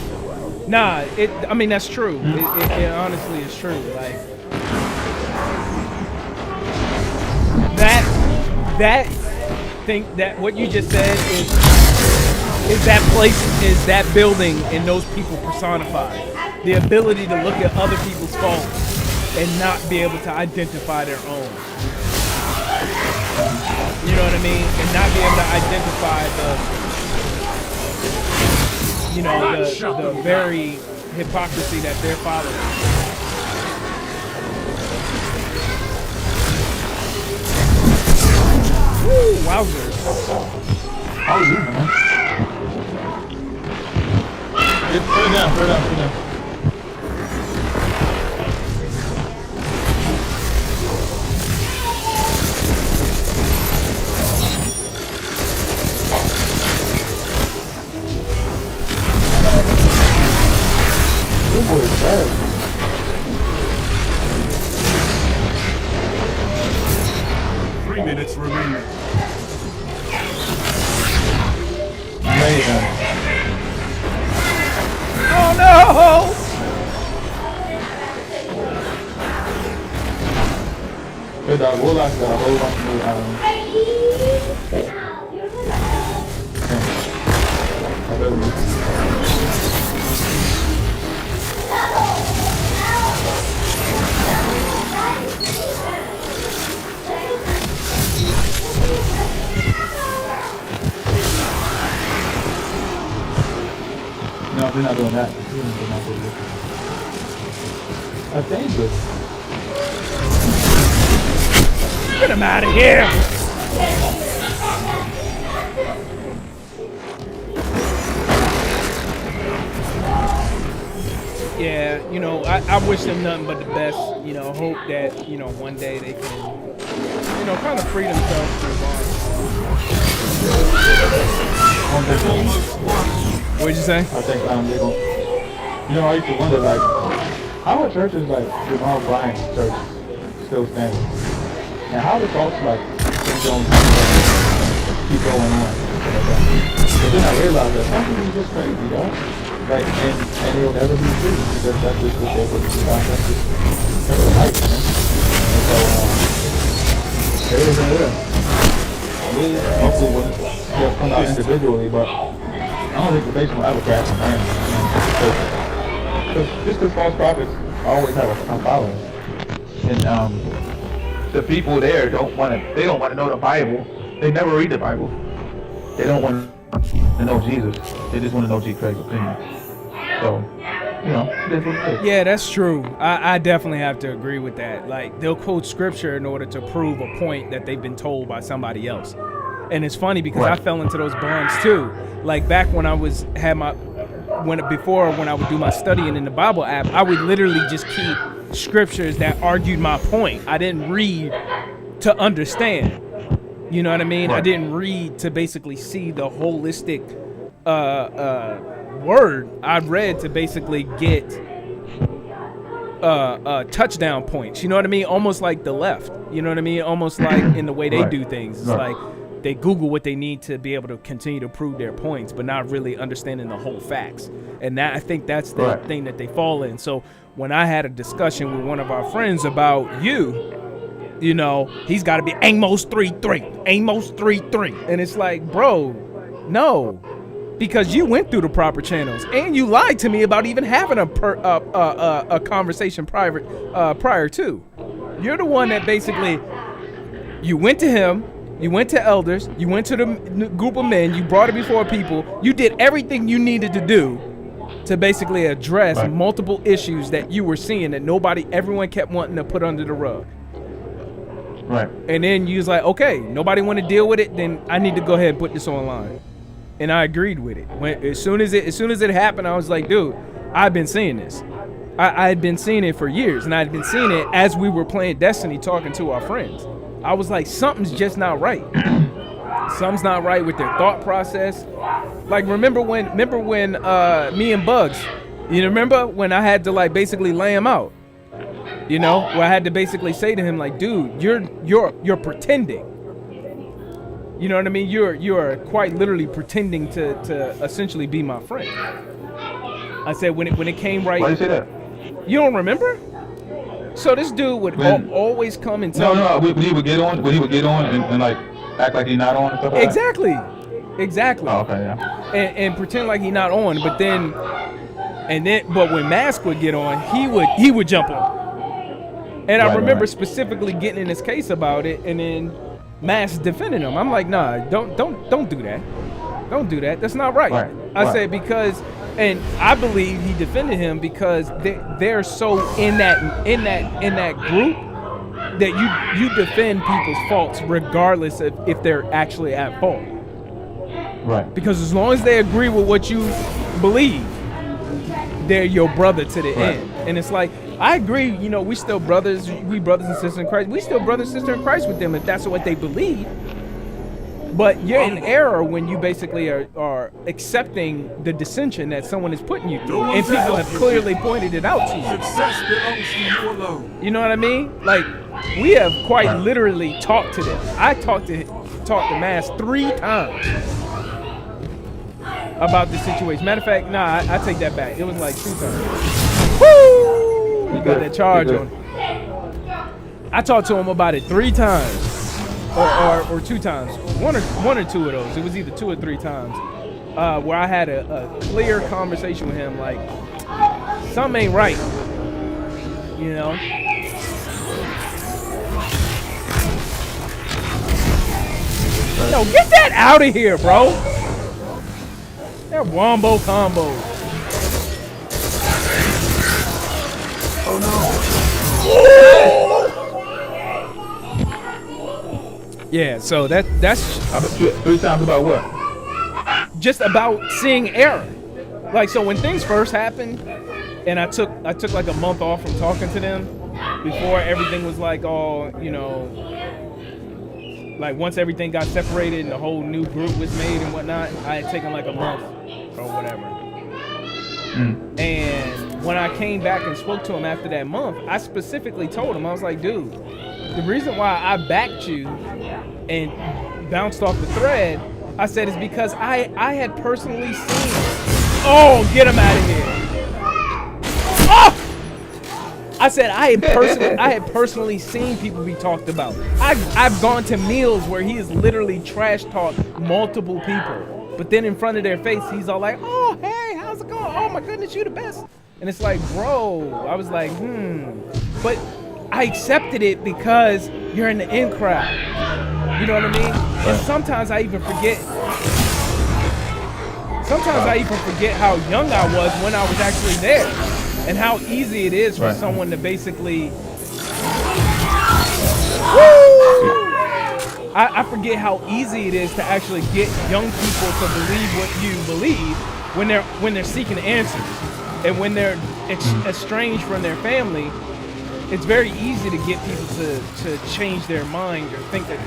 Nah, I mean, that's true. It honestly is true. Like, that what you just said is that place, is that building, and those people personified. The ability to look at other people's faults and not be able to identify their own. You know what I mean? And not be able to identify the very hypocrisy that they're following. Woo, wowzers. How are you, man? Put it down. 3 minutes remaining. Oh no! Good dog, we'll lock that a whole bunch of new they're not doing that. They're not doing that. That's dangerous. Get him out of here. Yeah, you know, I wish them nothing but the best. You know, hope that, you know, one day they can, you know, kind of free themselves from bonds. What'd you say? I think they're going. You know, I used to wonder, like, how are churches like Jamal Bryant's church still standing? And how the folks like don't keep going on? But then I realized that something is just crazy, yo. Like, and he'll never be free because that's just what they would do. That's just their life, man. And so, it is what it is. Hopefully, they'll come out individually, but I don't think the base will ever crash and burn. Just because false prophets always have a following, and the people there don't want to know the Bible. They never read the Bible. They don't want to know Jesus. They just want to know G. Craig's opinion. So, you know, that's what it is. Yeah, that's true. I definitely have to agree with that. Like, they'll quote scripture in order to prove a point that they've been told by somebody else. And it's funny because I fell into those bonds too. Like back when I was when I would do my studying in the Bible app, I would literally just keep scriptures that argued my point. I didn't read to understand. You know what I mean? I didn't read to basically see the holistic word. I read to basically get touchdown points. You know what I mean? Almost like the left. You know what I mean? Almost like in the way they do things. It's like they Google what they need to be able to continue to prove their points, but not really understanding the whole facts. And that, I think that's the thing that they fall in. So when I had a discussion with one of our friends about you know, he's got to be Amos 3:3, Amos 3:3. And it's like, bro, no, because you went through the proper channels and you lied to me about even having a conversation prior to. You're the one that basically, you went to him, you went to elders, you went to the group of men, you brought it before people, you did everything you needed to do to basically address multiple issues that you were seeing that everyone kept wanting to put under the rug. Right. And then you was like, okay, nobody want to deal with it, then I need to go ahead and put this online. And I agreed with it. As soon as it happened, I was like, dude, I've been seeing this. I had been seeing it for years, and I had been seeing it as we were playing Destiny, talking to our friends. I was like, something's just not right. Something's not right with their thought process. Like, remember when me and Bugs, you remember when I had to like basically lay him out? You know, where I had to basically say to him like, dude, you're pretending. You know what I mean? You're quite literally pretending to essentially be my friend. I said when it came right. Why did you say that? You don't remember? So this dude would always come and tell me. No. When he would get on and like act like he's not on and stuff like Exactly. Oh, okay, yeah. And pretend like he's not on, but when Mask would get on, he would jump on. And I remember specifically getting in his case about it, and then Mask defending him. I'm like, nah, don't do that. Don't do that. That's not right. I said because, and I believe he defended him because they're so in that group that you defend people's faults regardless of if they're actually at fault. Right. Because as long as they agree with what you believe, they're your brother to the end. And it's like, I agree, you know, we still brothers, we brothers and sisters in Christ. We still brothers and sisters in Christ with them if that's what they believe. But you're in error when you basically are accepting the dissension that someone is putting you through. And people have clearly pointed it out to you. Success belongs to you alone. You know what I mean? Like, we have quite literally talked to them. I talked to Mass 3 times about this situation. Matter of fact, nah, I take that back. It was like 2 times. Woo! You got that charge on it. I talked to him about it 3 times. Or 2 times. One or 2 of those. It was either 2 or 3 times. Where I had a clear conversation with him, like, something ain't right. You know? Yo, get that out of here, bro. That wombo combo. Yeah, so that's 3 times about what? just about seeing error. Like, so when things first happened, and I took like a month off from talking to them before everything was like all, you know, like once everything got separated and the whole new group was made and whatnot, I had taken like a month or whatever. And when I came back and spoke to him after that month, I specifically told him, I was like, dude, the reason why I backed you and bounced off the thread, I said, is because I had personally seen. Oh, get him out of here. Oh! I said I had personally seen people be talked about. I've gone to meals where he has literally trash talked multiple people. But then in front of their face, he's all like, oh, hey, how's it going? Oh my goodness, you the best. And it's like, bro, I was like, But I accepted it because you're in the in crowd. You know what I mean? And sometimes I even forget how young I was when I was actually there. And how easy it is for someone to basically, I forget how easy it is to actually get young people to believe what you believe when they're seeking answers, and when they're estranged from their family. It's very easy to get people to change their mind or think that.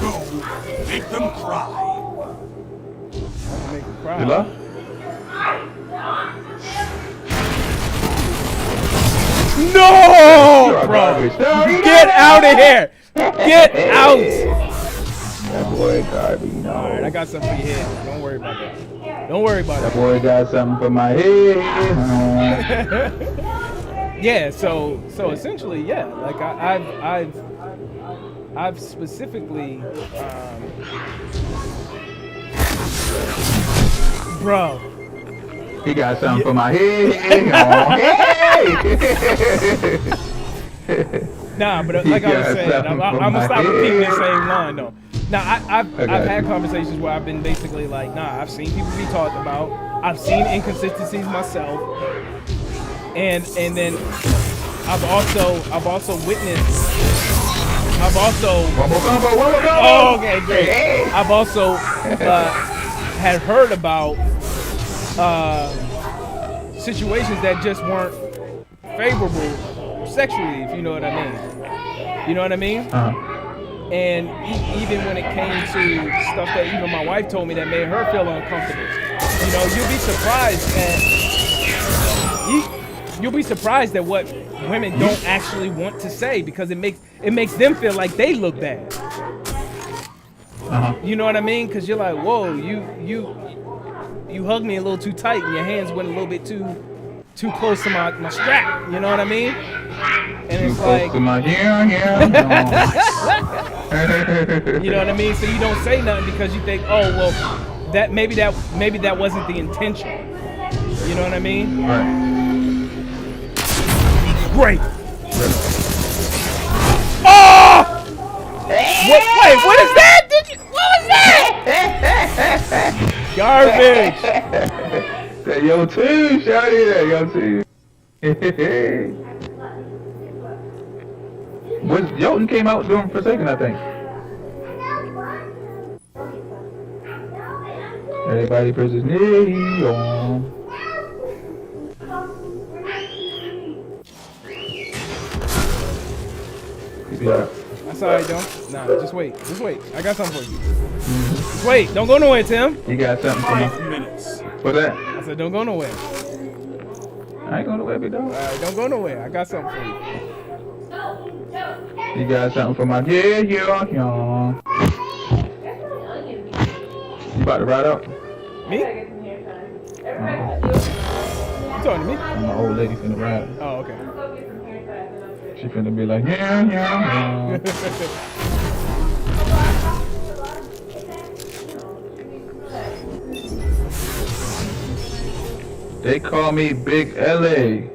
Go, make them cry. Make them cry. Hello? No, bro! Get out of here! Get out! That boy garbage. No. All right, I got something for your head. Don't worry about that. Don't worry about That it. boy got something for my head. Yeah. So essentially, yeah. Like I've specifically, bro. He got something for my head. Nah, but like I was saying, I'm gonna stop repeating the same line though. Now I've had conversations where I've been basically like, nah, I've seen people be talked about. I've seen inconsistencies myself, and then I've also witnessed. Oh, okay, great. I've also had heard about situations that just weren't favorable sexually, if you know what I mean. You know what I mean? And even when it came to stuff that even my wife told me that made her feel uncomfortable, you know, you'll be surprised at what women don't actually want to say, because it makes them feel like they look bad. You know what I mean? Because you're like, whoa, you hugged me a little too tight and your hands went a little bit too close to my strap. You know what I mean? And it's like, you know what I mean? So you don't say nothing because you think, oh well, that maybe that wasn't the intention. You know what I mean? Right. Great. Oh! Wait, what is that? What was that? Garbage. Say yo too, shawty, that yo too. Jolton came out doing Forsaken, I think. Everybody versus Neo. Yeah. That's alright, though. Nah, just wait. I got something for you. Just wait. Don't go nowhere, Tim. You got something for me? 5 minutes. What's that? I said, don't go nowhere. I ain't going nowhere, big dog. Alright, don't go nowhere. I got something for you. You got something for my yeah. You about to ride out? Me? You talking to me? My old lady finna ride. Oh, okay. She finna be like, yeah. They call me Big LA.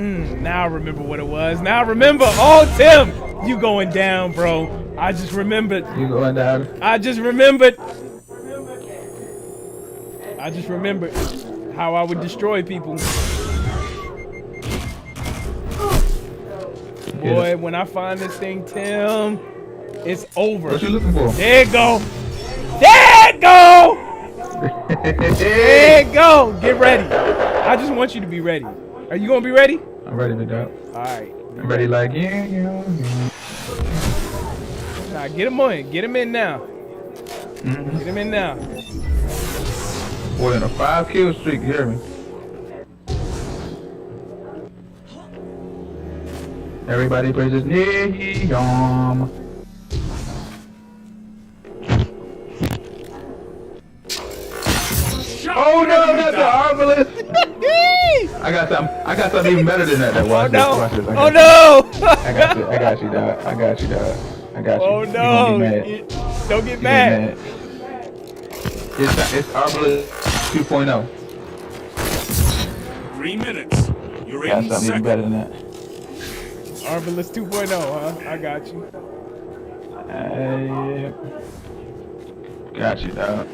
Now I remember what it was. Now I remember. Oh, Tim, you going down, bro. I just remembered. You going down? I just remembered how I would destroy people. Boy, when I find this thing, Tim, it's over. What you looking for? There it go. There it go. There it go. Get ready. I just want you to be ready. Are you gonna be ready? I'm ready to go. All right. I'm ready like, yeah. Nah, get him in. Get him in now. Get him in now. Boy, in a 5-kill streak, you hear me? Everybody praises Neom. Oh no, that's the arbalist! I got something even better than that. Watch this, watch this. Oh no! I got you, dog. I got you. Oh no! Don't get mad. It's arbalist 2.0. 3 minutes. You're Got in something even better than that. Arbalist 2.0, huh? I got you. Got you, dog.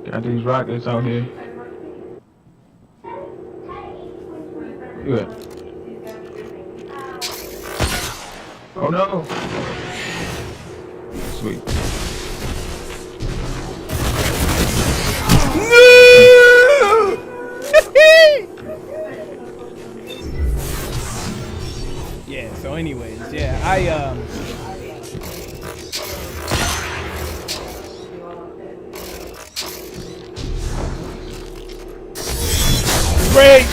Got these rockets out here. Good. Oh no! Sweet. Yeah, so anyways, yeah, Great!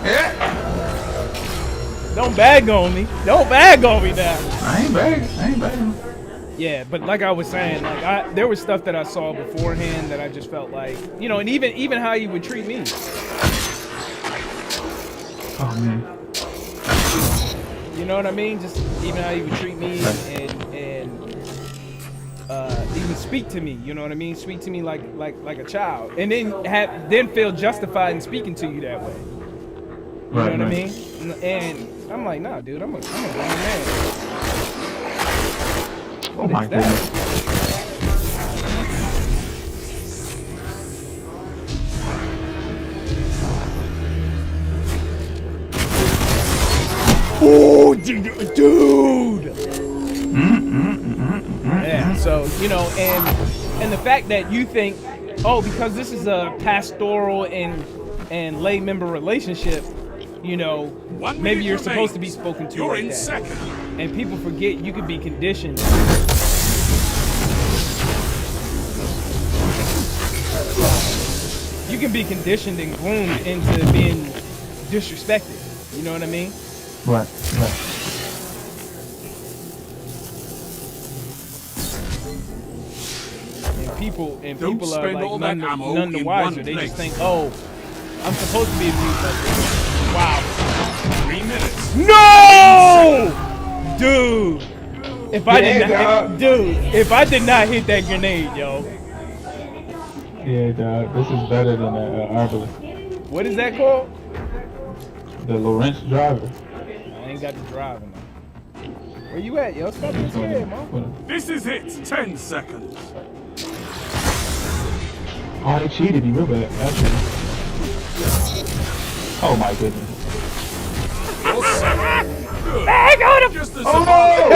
Yeah. Don't bag on me. Don't bag on me now. I ain't bagging. Yeah, but like I was saying, like there was stuff that I saw beforehand that I just felt like, you know, and even how you would treat me. Oh man. You know what I mean? Just even how you would treat me and even speak to me. You know what I mean? Speak to me like a child, and then feel justified in speaking to you that way. You know what I mean? And I'm like, nah, dude, I'm a grown man. Oh my goodness. Oh, dude. Yeah, so, you know, and the fact that you think, oh, because this is a pastoral and lay member relationship, you know, maybe you're supposed to be spoken to You're like in that. second. And people forget you could be conditioned. You can be conditioned and groomed into being disrespected. You know what I mean? Right. And Don't people are spend all like that ammo none the in wiser. one They just place. think, oh, I'm supposed to be abused like this. Wow. 3 minutes. No! Dude. If I did not hit that grenade, yo. Yeah, dog. This is better than the arbalist. What is that called? The Lawrence driver. I ain't got the driving though. Where you at, yo? Stop being scared, man. This is it. 10 seconds. Oh, they cheated me real bad, actually. Oh my goodness. You're second. Good. Bag on him! Just as Oh,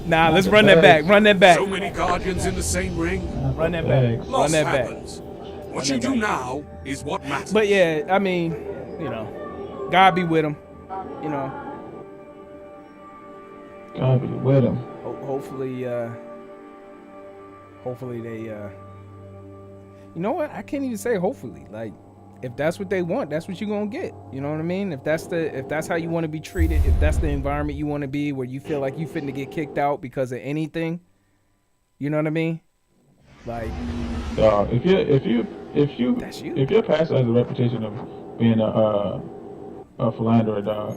Nah, let's run that back. Run that back. So many guardians in the same ring. Run that back. Bags. Run Loss that back. happens. What you do now is what matters. But yeah, I mean, you know, God be with him. You know, God be with him. hopefully they, you know what? I can't even say hopefully. Like, if that's what they want, that's what you're gonna get. You know what I mean? If that's how you want to be treated, if that's the environment you want to be, where you feel like you fitting to get kicked out because of anything, you know what I mean? Like, If That's you. your pastor has a reputation of being a philanderer, dog.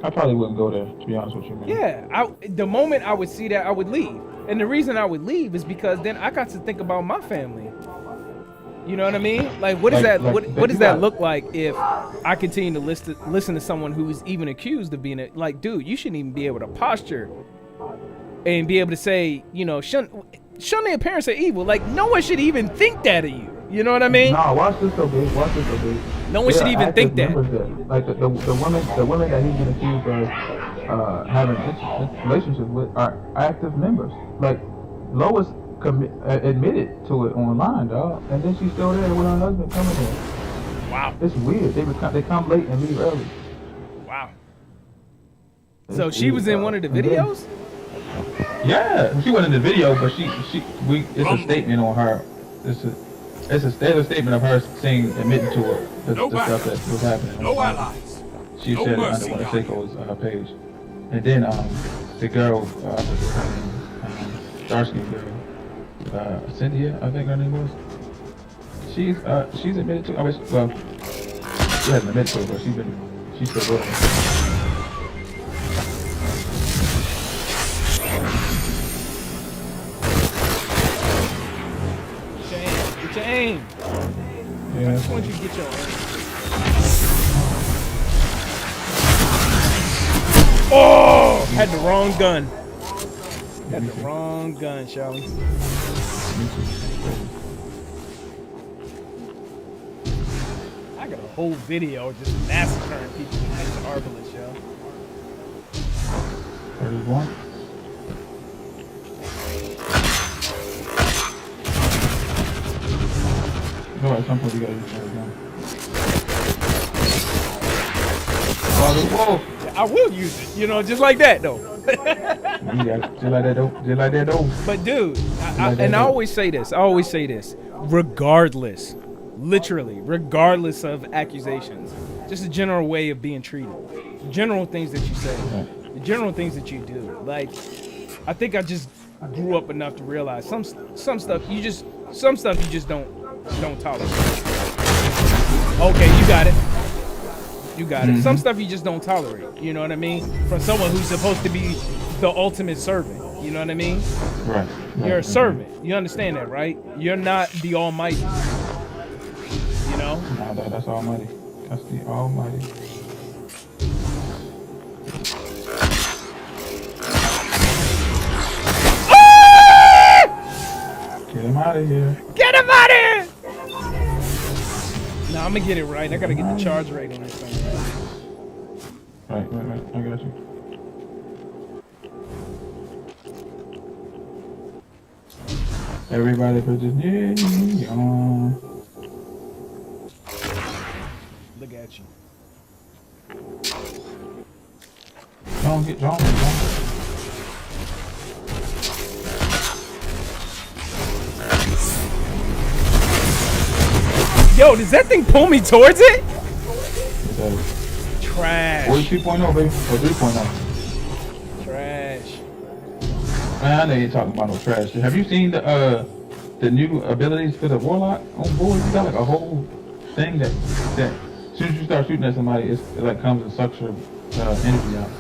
I probably wouldn't go there, to be honest with you, man. Yeah, the moment I would see that, I would leave. And the reason I would leave is because then I got to think about my family. You know what I mean? Like, what does what does that look like if I continue to listen to someone who's even accused of being like, dude, you shouldn't even be able to posture and be able to say, you know, shun the appearance of evil. Like, no one should even think that of you. You know what I mean? Nah, watch this though, babe. Watch this though, babe. No one should even think that. Like the women that he's been accused of having relationships with are active members. Like Lois admitted to it online, dog, and then she's still there with her husband coming in. Wow. It's weird. They come late and leave early. Wow. So she was in one of the videos? Yeah, she wasn't in the video, but it's a statement on her. There's a statement of her admitting to it, the stuff that was happening. No allies. She said it under one of Seiko's page. And then the girl, dark skinned girl, Cynthia, I think her name was. She's admitted to. Well, she hasn't admitted to it, but she's still with it. Get your aim. Yeah. I just want you to get your aim. Oh! Had the wrong gun. Had the wrong gun, Charlie. I got a whole video just massacring people with this arbalist, yo. 31. No, at some point you gotta use another gun. Whoa! I will use it, you know, just like that, though. Just like that though. But dude, I always say this. Regardless, literally, regardless of accusations, just a general way of being treated, general things that you say, the general things that you do. Like, I think I just grew up enough to realize some stuff you just don't tolerate. Okay, you got it. Mm-hmm. Some stuff you just don't tolerate. You know what I mean? From someone who's supposed to be the ultimate servant. You know what I mean? Right. You're a servant. You understand that, right? You're not the Almighty. You know? No, that's Almighty. That's the Almighty. Get him out of here. Get him out of here! Nah, I'm gonna get it right. I gotta get the charge rate on this thing. Right. I got you. Everybody put this on. Look at you. Don't get drawn. Yo, does that thing pull me towards it? It does. Trash. 42.0, baby. Or 3.0. Trash. Man, I know you're talking about no trash. Have you seen the new abilities for the Warlock on board? You got like a whole thing that as soon as you start shooting at somebody, it like comes and sucks your energy out.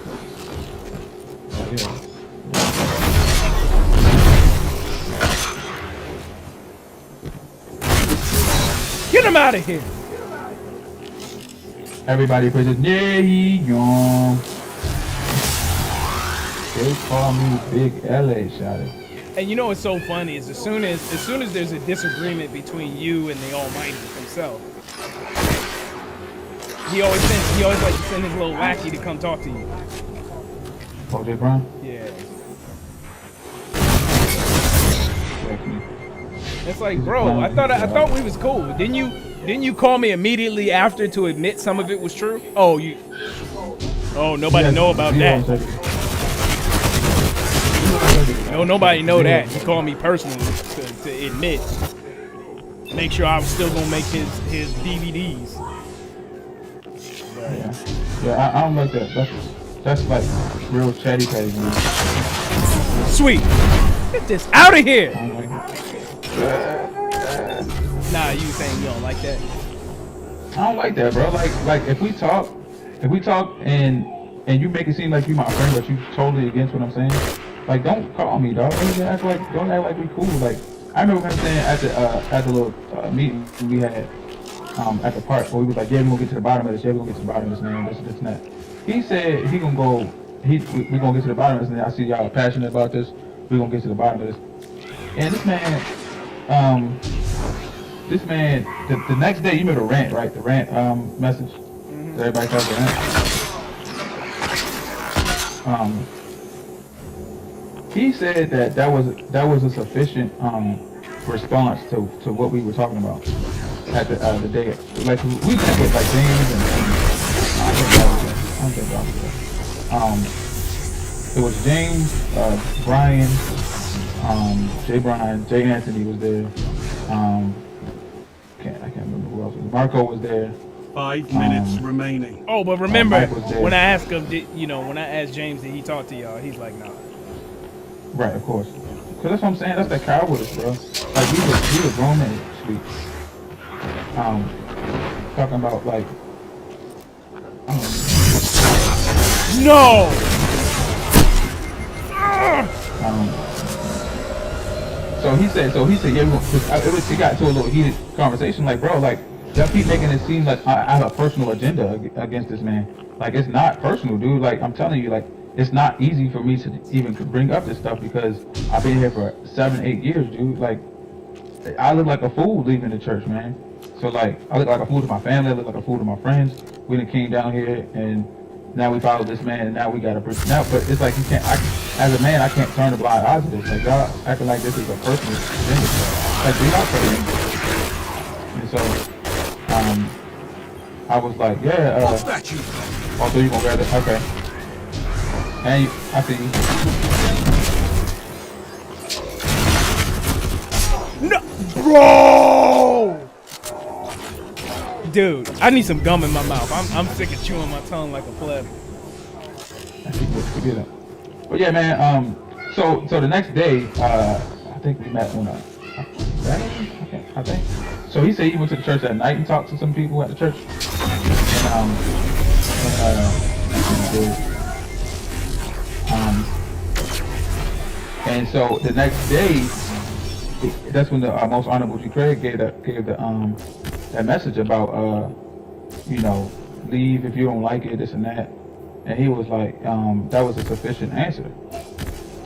Yeah. Get him out of here. Everybody pushes, yeah, young. They call me Big LA, shawty. And you know what's so funny is as soon as there's a disagreement between you and the Almighty himself, he always like to send his little lackey to come talk to you. OJ Brown? Yeah. It's like, bro, I thought we was cool. Didn't you call me immediately after to admit some of it was true? Oh, nobody know about that. No, nobody know that. He called me personally to admit, make sure I was still gonna make his DVDs. Yeah, I don't like that. That's like real chatty patty. Sweet. Get this out of here. I don't like it. Nah, you saying you don't like that? I don't like that, bro. Like if we talk if we talk and you make it seem like you my friend, but you totally against what I'm saying, like don't call me, dog. Don't act like we cool. Like I remember him saying at the little meeting we had at the park where we was like, yeah, we gonna get to the bottom of this. Yeah, we gonna get to the bottom of this, man. This and that. He said he gonna go. We gonna get to the bottom of this, and I see y'all are passionate about this. We gonna get to the bottom of this. And this man, the next day, you remember the rant, right? The rant message. Mm-hmm. Everybody calls the rant. He said that was a sufficient response to what we were talking about at the day. Like we met with like James and I don't think that was there. It was James, Brian, Jay Anthony was there. I can't remember who else was. Marco was there. 5 minutes remaining. Oh, but remember when I asked him, when I asked James, did he talk to y'all? He's like, nah. Right, of course. Cause that's what I'm saying. That's that cowardice, bro. Like he was grown man sweet. Talking about like. No. So he said, yeah, it got to a little heated conversation. Like, bro, like, y'all keep making it seem like I have a personal agenda against this man. Like, it's not personal, dude. Like, I'm telling you, like, it's not easy for me to even bring up this stuff because I've been here for 7-8 years, dude. Like, I look like a fool leaving the church, man. So, like, I look like a fool to my family. I look like a fool to my friends. We done came down here and now we follow this man, and now we gotta bring now. But it's like you can't. As a man, I can't turn a blind eye to this. Like y'all acting like this is a personal thing. Like we not crazy. And so, I was like, yeah. What's that you? Oh, so you gonna grab it? Okay. And I see you. No, bro. Dude, I need some gum in my mouth. I'm sick of chewing my tongue like a pleb. But yeah, man. So the next day, I think we met on Saturday. I think. So he said he went to the church that night and talked to some people at the church. And so the next day, that's when the most honorable G. Craig gave that message about leave if you don't like it, this and that. And he was like, that was a sufficient answer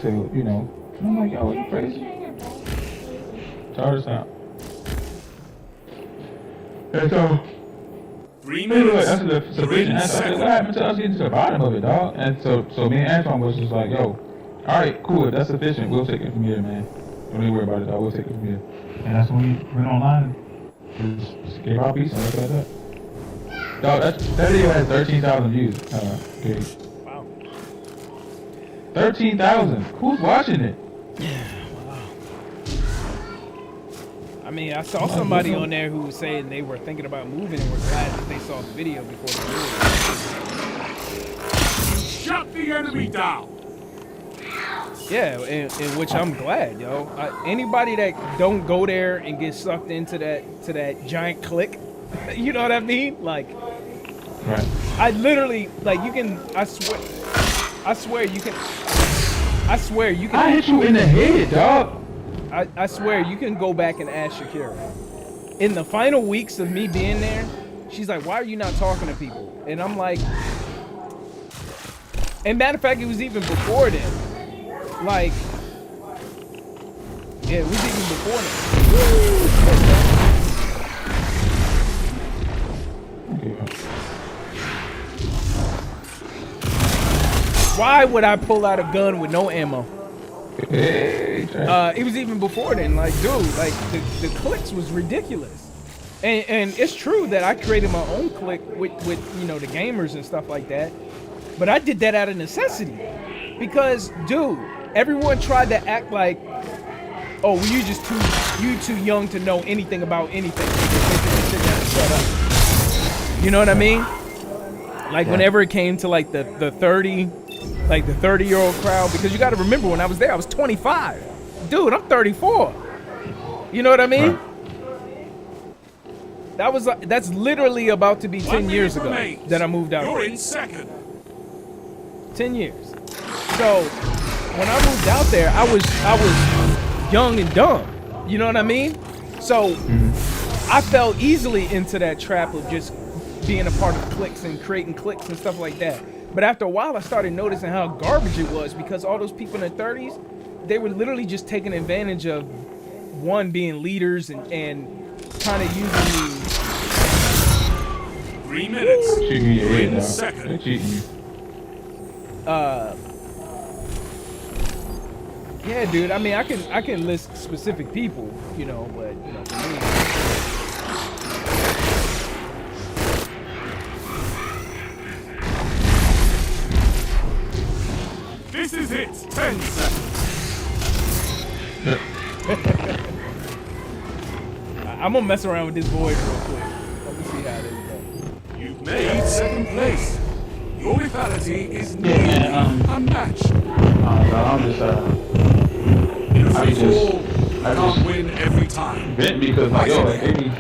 to, and I'm like, yo, are you crazy? Charge us out. And so 3 minutes. that's the sufficient answer. I said, what happened to us getting to the bottom of it, dog? And so me and Antoine was just like, yo, all right, cool, if that's sufficient, we'll take it from here, man. Don't even worry about it, dog. We'll take it from here. And that's when we went online and just gave our piece and stuff like that. Dog, that video has 13,000 views. Okay. Wow. 13,000. Who's watching it? Wow. I mean, I saw somebody on there who was saying they were thinking about moving and were glad that they saw the video before they moved. Shut the enemy down. Yeah, in which I'm glad, yo. Anybody that don't go there and get sucked into that giant clique, you know what I mean? Like, Right. I literally, like, you can. I swear you can. I hit you in the head, dog. I swear you can go back and ask Shakira. In the final weeks of me being there, she's like, "Why are you not talking to people?" And I'm like, and matter of fact, it was even before then. Like, yeah, it was even before then. Why would I pull out a gun with no ammo? It was even before then. Like, dude, like the cliques was ridiculous. And it's true that I created my own clique with the gamers and stuff like that. But I did that out of necessity. Because, dude, everyone tried to act like, oh, well, you too young to know anything about anything. Shut up. You know what I mean? Like, whenever it came to like the 30-year-old crowd, because you got to remember, when I was there, I was 25. Dude, I'm 34. You know what I mean? That's literally about to be 10 years ago remains. that I moved out You're there. in second. 10 years. So when I moved out there, I was young and dumb. You know what I mean? So I fell easily into that trap of just being a part of cliques and creating cliques and stuff like that. But after a while, I started noticing how garbage it was because all those people in their 30s, they were literally just taking advantage of one being leaders and kind of using me. 3 minutes. Cheating your You're head in now. second. They're cheating you. Yeah, dude. I mean, I can list specific people, you know, but you know, for me. This is it. 10 seconds. I'm gonna mess around with this void real quick. Let me see how it is though. You've made second place. Your lethality is Yeah, nearly man, unmatched. I'm just In a I free just- fall, you I can't just- win every time. vent because like yo, like they be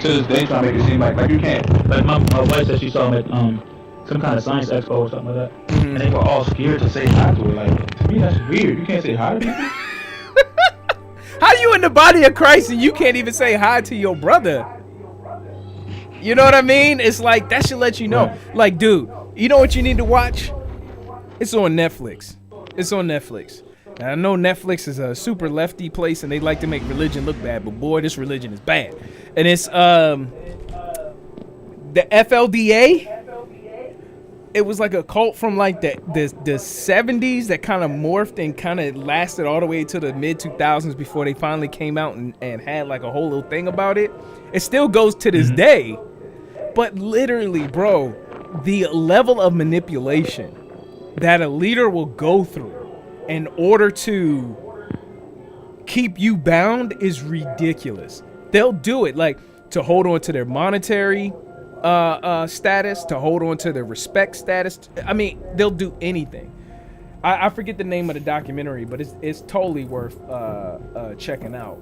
to this day trying to make it seem like you can't. Like my wife said she saw him at some kind of science expo or something like that, and they were all scared to say hi to her. Like to me that's weird. You can't say hi to people. How you in the body of Christ and you can't even say hi to your brother? You know what I mean? It's like that should let you know. Right. Like, dude, you know what you need to watch? It's on Netflix. It's on Netflix. And I know Netflix is a super lefty place and they like to make religion look bad, but boy, this religion is bad. And it's the FLDA. It was like a cult from like the 70s that kind of morphed and kind of lasted all the way to the mid 2000s before they finally came out and had like a whole little thing about it. It still goes to this day, but literally, bro, the level of manipulation that a leader will go through in order to keep you bound is ridiculous. They'll do it like to hold on to their monetary status, to hold on to their respect status. I mean, they'll do anything. I forget the name of the documentary, but it's totally worth checking out.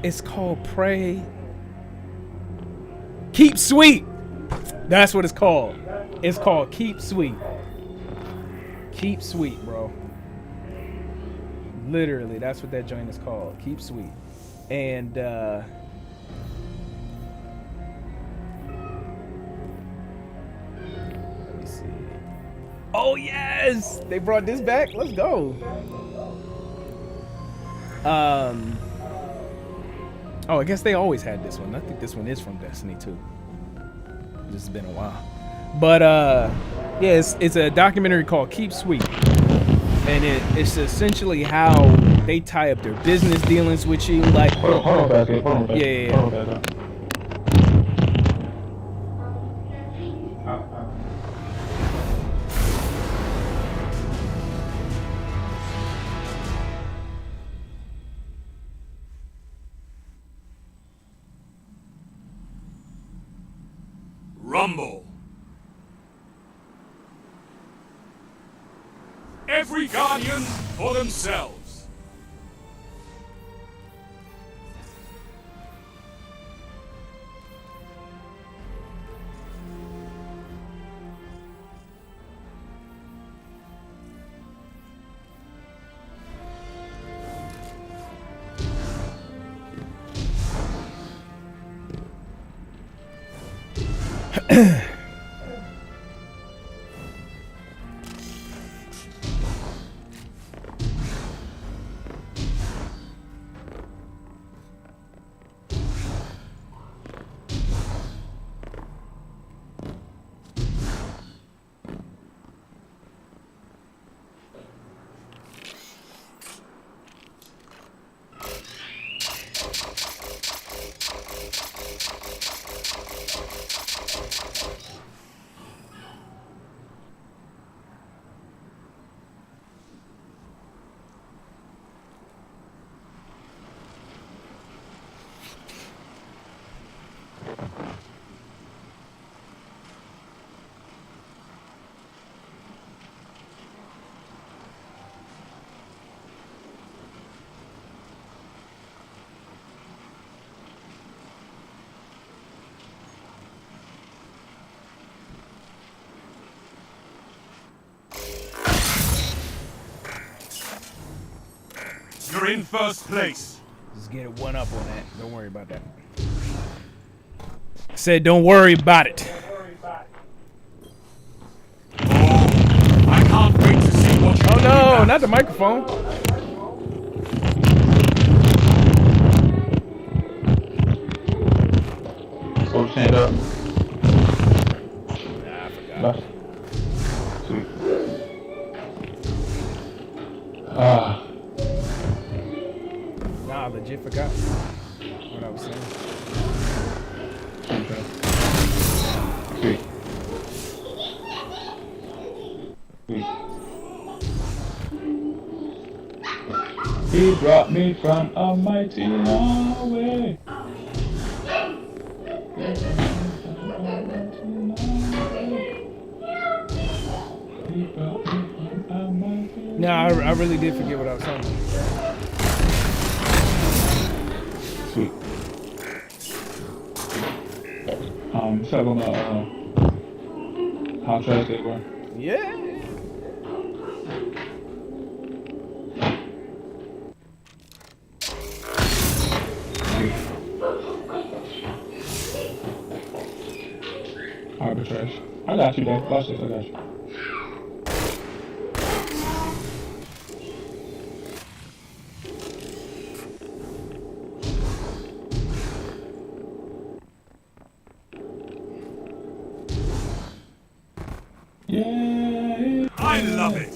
It's called Pray. Keep Sweet. That's what it's called. It's called Keep Sweet. Keep Sweet, bro. Literally, that's what that joint is called. Keep Sweet. And let me see. Oh yes, they brought this back. Let's go. Oh, I guess they always had this one. I think this one is from Destiny 2. This has been a while. But yeah, it's a documentary called Keep Sweet. And it's essentially how they tie up their business dealings with you. Like, Hold on, Basket. Hold on, Basket. Yeah. Hold on, Basket. Rumble. Every guardian for themselves. are in first place. Just get it one up on that. Don't worry about that. Said don't worry about it. I can't wait to see what you Oh do no, with not the microphone. So stand up. Nah, I forgot. Left. Sweet. Nah, I legit forgot what I was saying. Okay. Sweet. Sweet. He brought me from a mighty long way. Nah, I really did forget what I was talking about. Sweet. Check on how trash they were. Yeah. Harbor trash. I got you, Dave. Watch this. I got you. Yeah. I love it.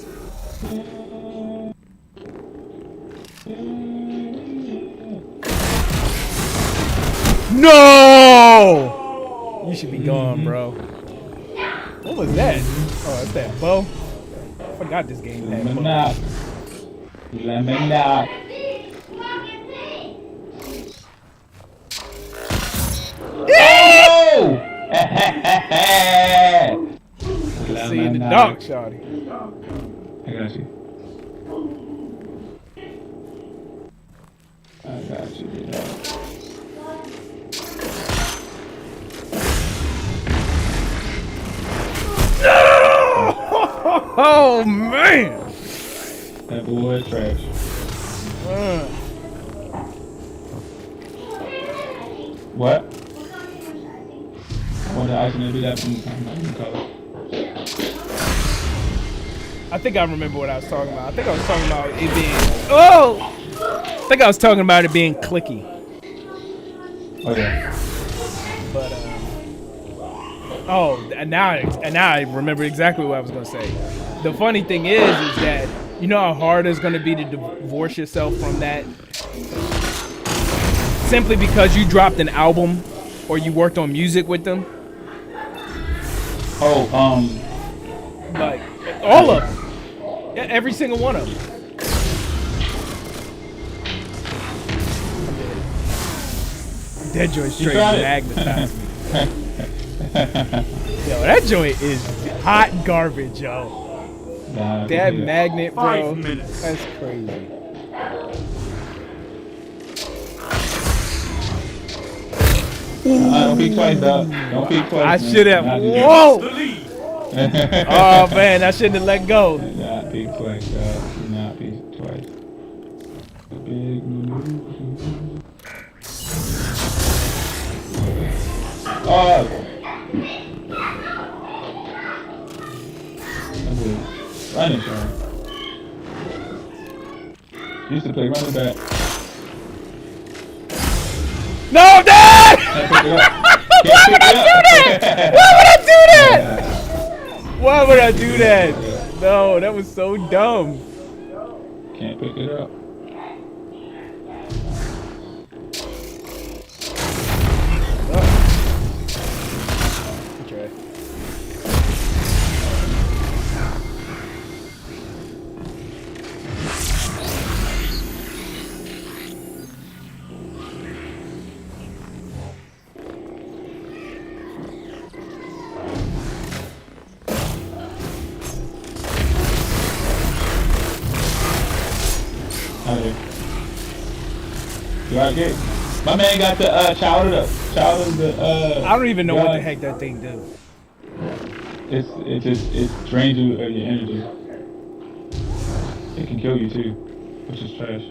No! You should be gone, bro. What was that? Oh, that's that bow. I forgot this game had Let me bow. knock. Let me knock. Oh! See in the dark, shawty. I got you. I got you, dude. Oh man! That boy is trash. What? Want the ice and be that from color? I think I remember what I was talking about. I think I was talking about it being. Oh! I think I was talking about it being clicky. Oh yeah. But and now I remember exactly what I was gonna say. The funny thing is that you know how hard it's gonna be to divorce yourself from that, simply because you dropped an album or you worked on music with them. Oh, Like all of them, yeah, every single one of them. That joint straight magnetized me. Yo, that joint is hot garbage, yo. nah, That magnet, bro. 5 minutes. That's crazy. Don't peek twice, dog. Don't peek twice. I man. should have. Not Whoa! The lead. Oh man, I shouldn't have let go. Not peek twice, dog. Not peek twice. The big move. Oh! That boy running, Sean. Used to play running back. No, Dad! Can't pick it up. Can't pick it up. Why would I do that? Why would I do that? No, that was so dumb. Can't pick it up. Okay. Do I get? My man got the chowder the I don't even know what the heck that thing do. It drains you of your energy. It can kill you too, which is trash.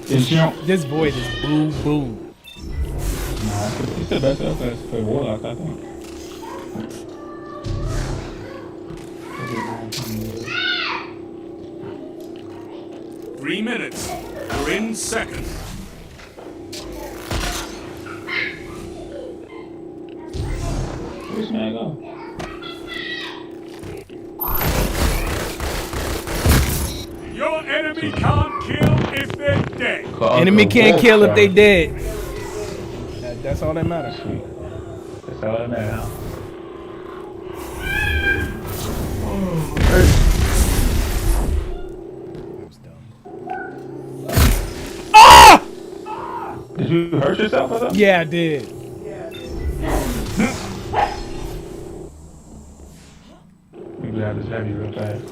This void is boo boo. Nah, he's still the best class for Warlock, I think. 3 minutes. You're in second. Where's man go? Your enemy can't kill if they're dead. Enemy can't kill if they dead. That's all that matters. That's all that matters. Ah! Did you hurt yourself or something? Yeah, I did. We grab this heavy real fast.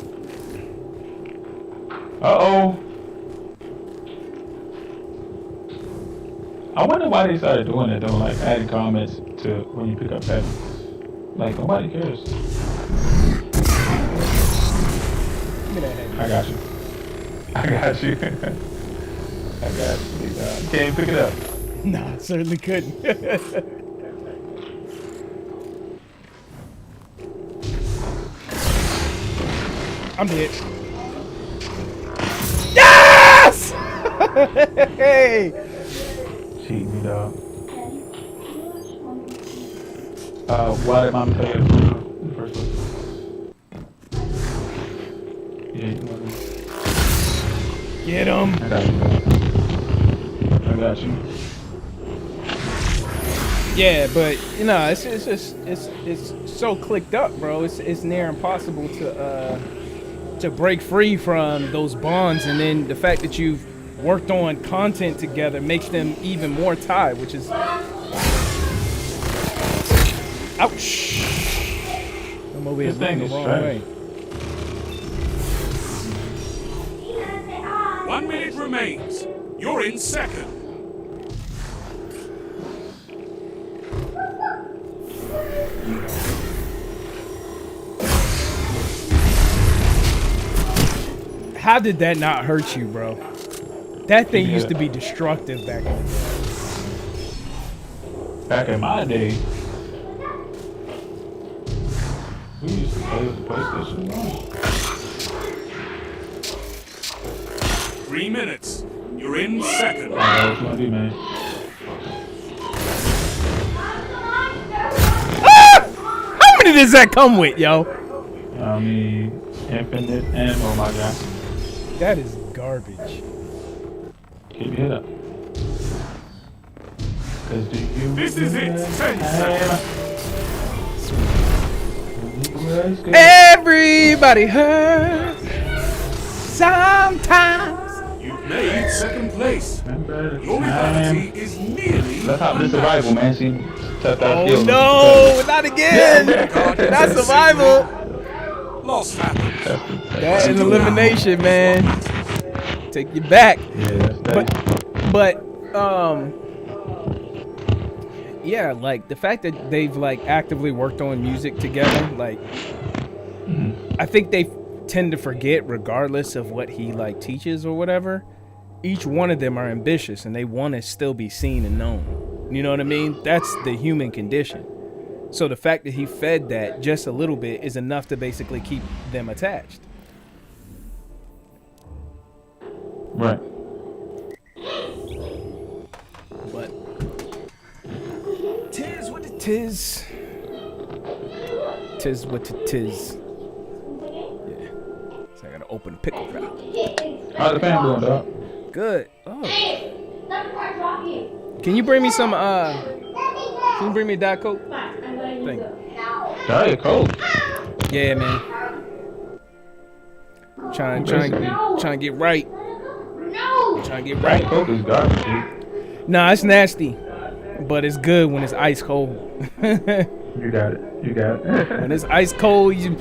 Uh-oh. I wonder why they started doing it though, like adding comments to when you pick up heavy. Like nobody cares. Give me that heavy. I got you. I got you. I got you. You can't even pick it up. Nah, I certainly couldn't. I'm dead. Yes! Hey! Cheat me, dog. Why did mom tell you in the first place? Yeah, you want to. Get him. I got you. I got you. Yeah, but you know, it's just it's so clicked up, bro. It's near impossible to break free from those bonds, and then the fact that you've worked on content together makes them even more tied, which is ouch. I'm over here This thing going the is wrong strange. way. 1 minute remains. You're in second. How did that not hurt you, bro? That thing used to be destructive back in the day. Back in my day, we used to play with the PlayStation 1. 3 minutes. You're in second. I know what you want to do, man. How many does that come with, yo? I mean, infinite ammo, my guy. That is garbage. Keep your head up. Cause do you This is it. 10 seconds. Everybody hurts sometimes. You've made second place. Remember the Your time. vitality is nearly Let's hop this survival, man. See, tough out Oh skills. no, not again. Not survival. loss happens. That is elimination, man. Take you back. Yeah, that's But yeah, like the fact that they've like actively worked on music together, like I think they tend to forget, regardless of what he like teaches or whatever, each one of them are ambitious and they want to still be seen and known. You know what I mean? That's the human condition. So the fact that he fed that just a little bit is enough to basically keep them attached. right. But tis what it is. Tis what it is. Yeah. So I gotta open the pickle jar. How's the fam doing, dog? Good. Oh. Can you bring me some can you bring me a Diet Coke? Thank you. Diet Coke. Yeah, man. Trying to get right. Trying to get right. Diet Coke is garbage, dude. Nah, it's nasty, but it's good when it's ice cold. You got it. You got it. When it's ice cold, you.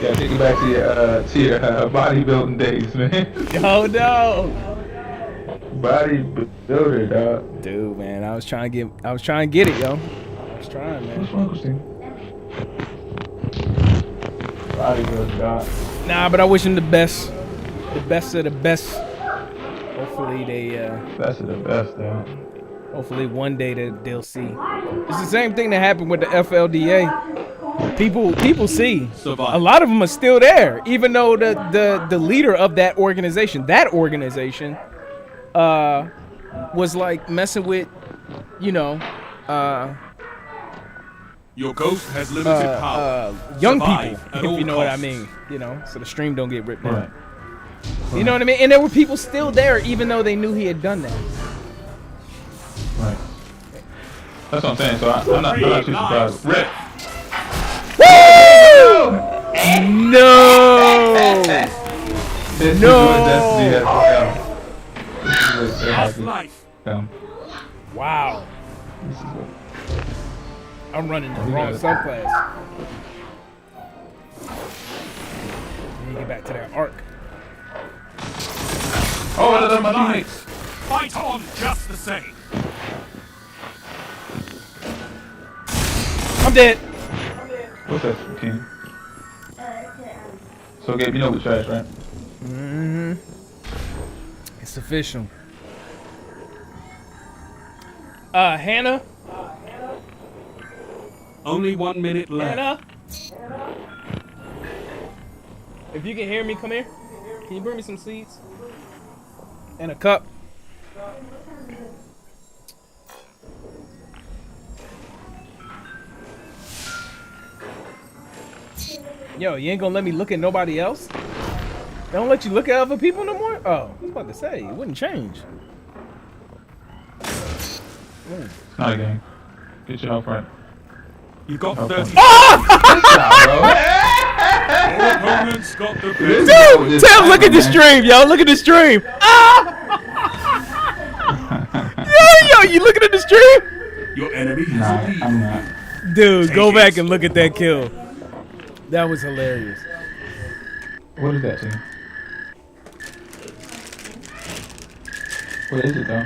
Yeah, take it back to your bodybuilding days, man. Oh no. Bodybuilder, dog. Dude, man, I was trying to get it, yo. I was trying, man. What's wrong with you? Bodybuilder, dog. Nah, but I wish him the best of the best Hopefully they. That's the best though. Hopefully one day they'll see. It's the same thing that happened with the FLDA. People see. A lot of them are still there, even though the leader of that organization was like messing with, Your ghost has limited power. young Survive people, at if all you know what I costs. mean. So the stream don't get ripped Right. down. You know what I mean? And there were people still there, even though they knew he had done that. Right. That's what I'm saying. So I'm not too surprised. Rip. Woo! No! This No! is where Destiny has to come. This is where it has to Life. come. Wow. This is what. I'm running the You wrong got it. subclass. Let me get back to that arc. Oh, that's my teammates. Fight on just the same. I'm dead. What's that, team? So, Gabe, you know we trash, right? Mm-hmm. It's official. Hannah? Only 1 minute left. Hannah? If you can hear me, come here. Can you bring me some seeds? And a cup. Yo, you ain't gonna let me look at nobody else? They don't let you look at other people no more? Oh, I was about to say, it wouldn't change. It's not a game. Get your health right. You got Okay. 30. Nah, bro. All opponents got the best. Dude, Tim, look at the stream, yo. Look at the stream. Yo, you looking at the stream? Your enemy is Nah, a lead. I'm not. Dude, go back and look at that kill. That was hilarious. What is that, team? What is it, though?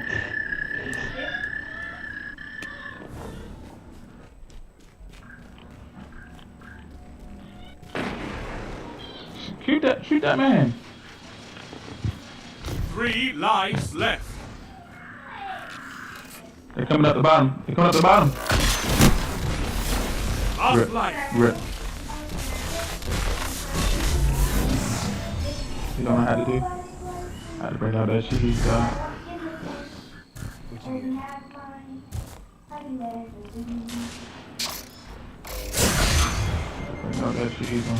Shoot that man. 3 lives left. They're coming up the bottom. Last Rip. life. Rip. You don't know how to do? I had to bring out that cheese, dog. Bring out that cheese on.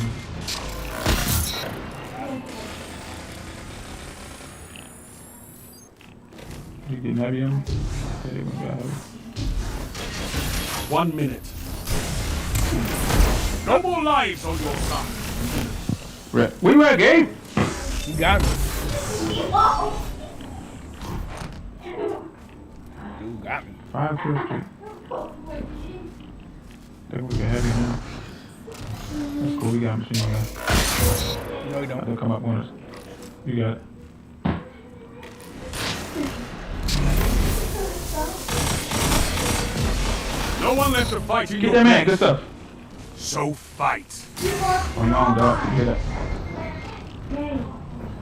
You getting heavy on me? Yeah, they gonna get heavy. 1 minute. No more lives on your side. Rip. Where you at, Gabe? You got me. You got me. 550. They gonna get heavy now. That's cool. We got a machine gun. No, you don't. They'll come up on us. You got it. No one left to fight in Get your that man. place. Good stuff. So fight. On your own, dog. You get it.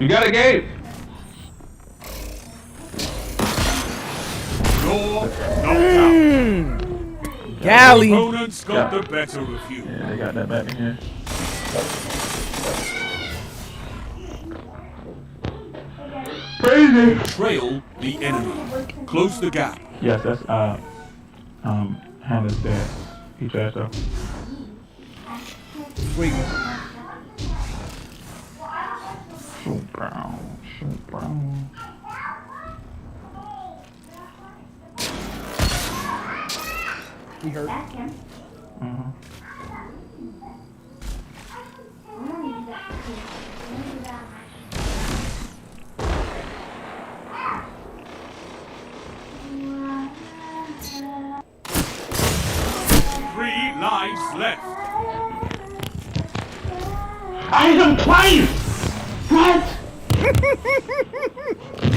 You got it, Gabe. You're knocked out. Galley. Opponents got Yeah. the better of you. Yeah, they got that back in here. Crazy. Trail the enemy. Close the gap. Yes, that's Hannah's dad. He trashed though. Sweet. Shoot brown. Shoot brown. He hurt. Uh-huh. Three lives left. I hit him twice! What?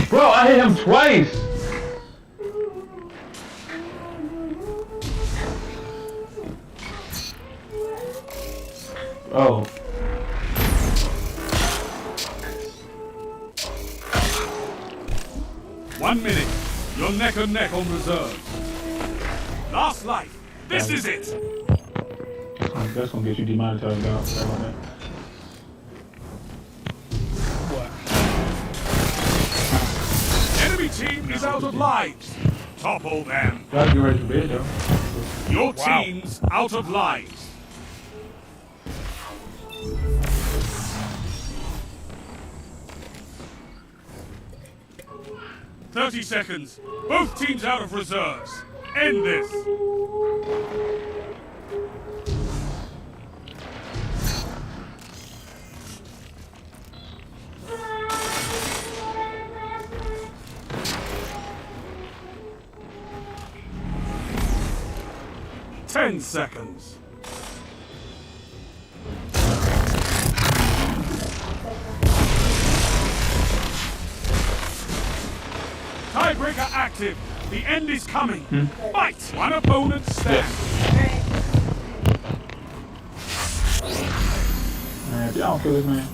Bro, I hit him twice! Oh. 1 minute. You're neck and neck on reserves. Last life. This is it. That's gonna get you demonetized out. Enemy team is out of lives. Topple them. Gotta get ready for bed though. Your team's out of lives. "30 seconds. Both teams out of reserves. End this." "10 seconds. Tiebreaker active. The end is coming. Fight. One opponent stands. Man, if y'all don't kill this man,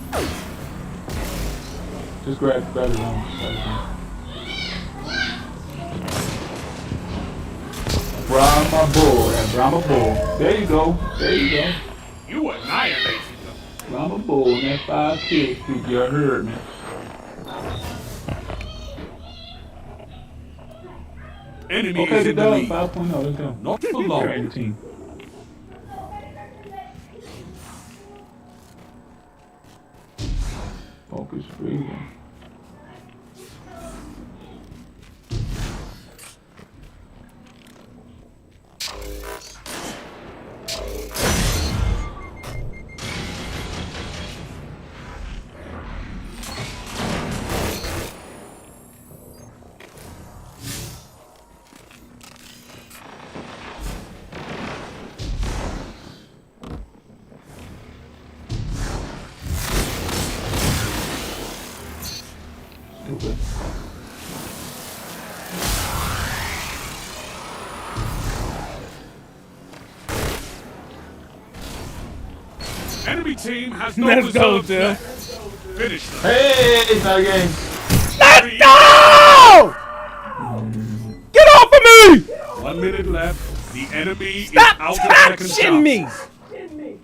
just grab his own. Brahma bull, that Brahma bull. There you go. There you go. You annihilated them. Brahma bull, and that 5 kills. You heard me. Enemy Okay, is good in the dog. lead. 5.0, let's go. Not for Carry long. the team. Focus breathing. Stupid. Enemy team has no Let's go, reserves Jill. left. Finish them. Hey, it's not a game. Three. No! Get off of me! 1 minute left. The enemy Stop is out of second touching chance. me!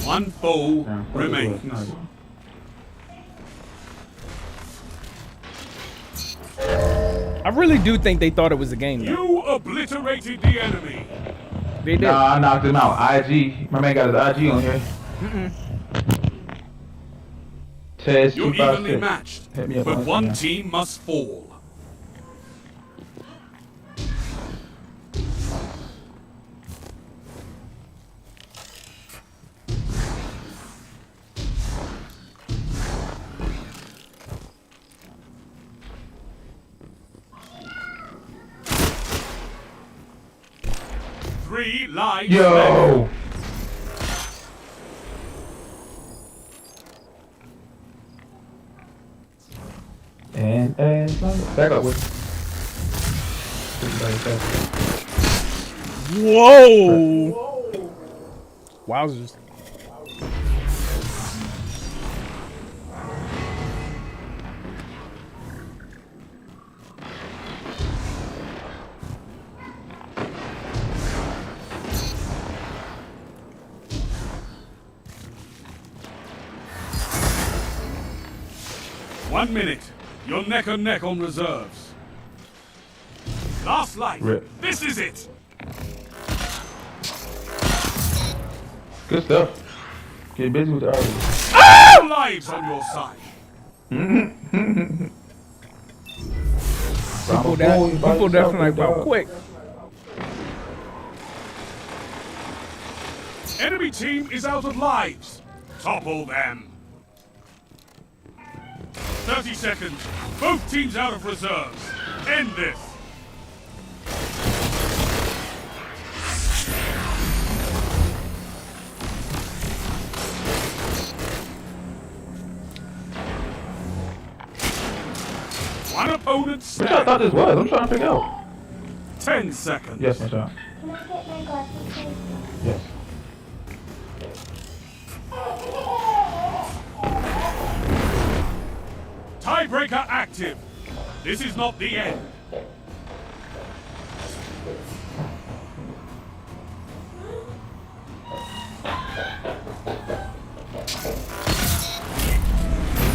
One foe Damn, remains. no. I really do think they thought it was a game, though. You obliterated the enemy. They did. Nah, I knocked him out. IG. My man got his IG on here. Test You're 256. evenly matched, Hit me up but on one Instagram. team must fall. Three lives left. Yo! And back up with Whoa! Wowzers. One minute. You're neck and neck on reserves. Last life. Rip. This is it. Good stuff. Get busy with the argument. All lives on your side. People that snipe quick. Enemy team is out of lives. Topple them. 30 seconds. Both teams out of reserves. End this. One opponent What y'all stands. thought this was? I'm trying to figure out. 10 seconds. Yes, my child. Can I get my glasses, please? Yes. objective. This is not the end.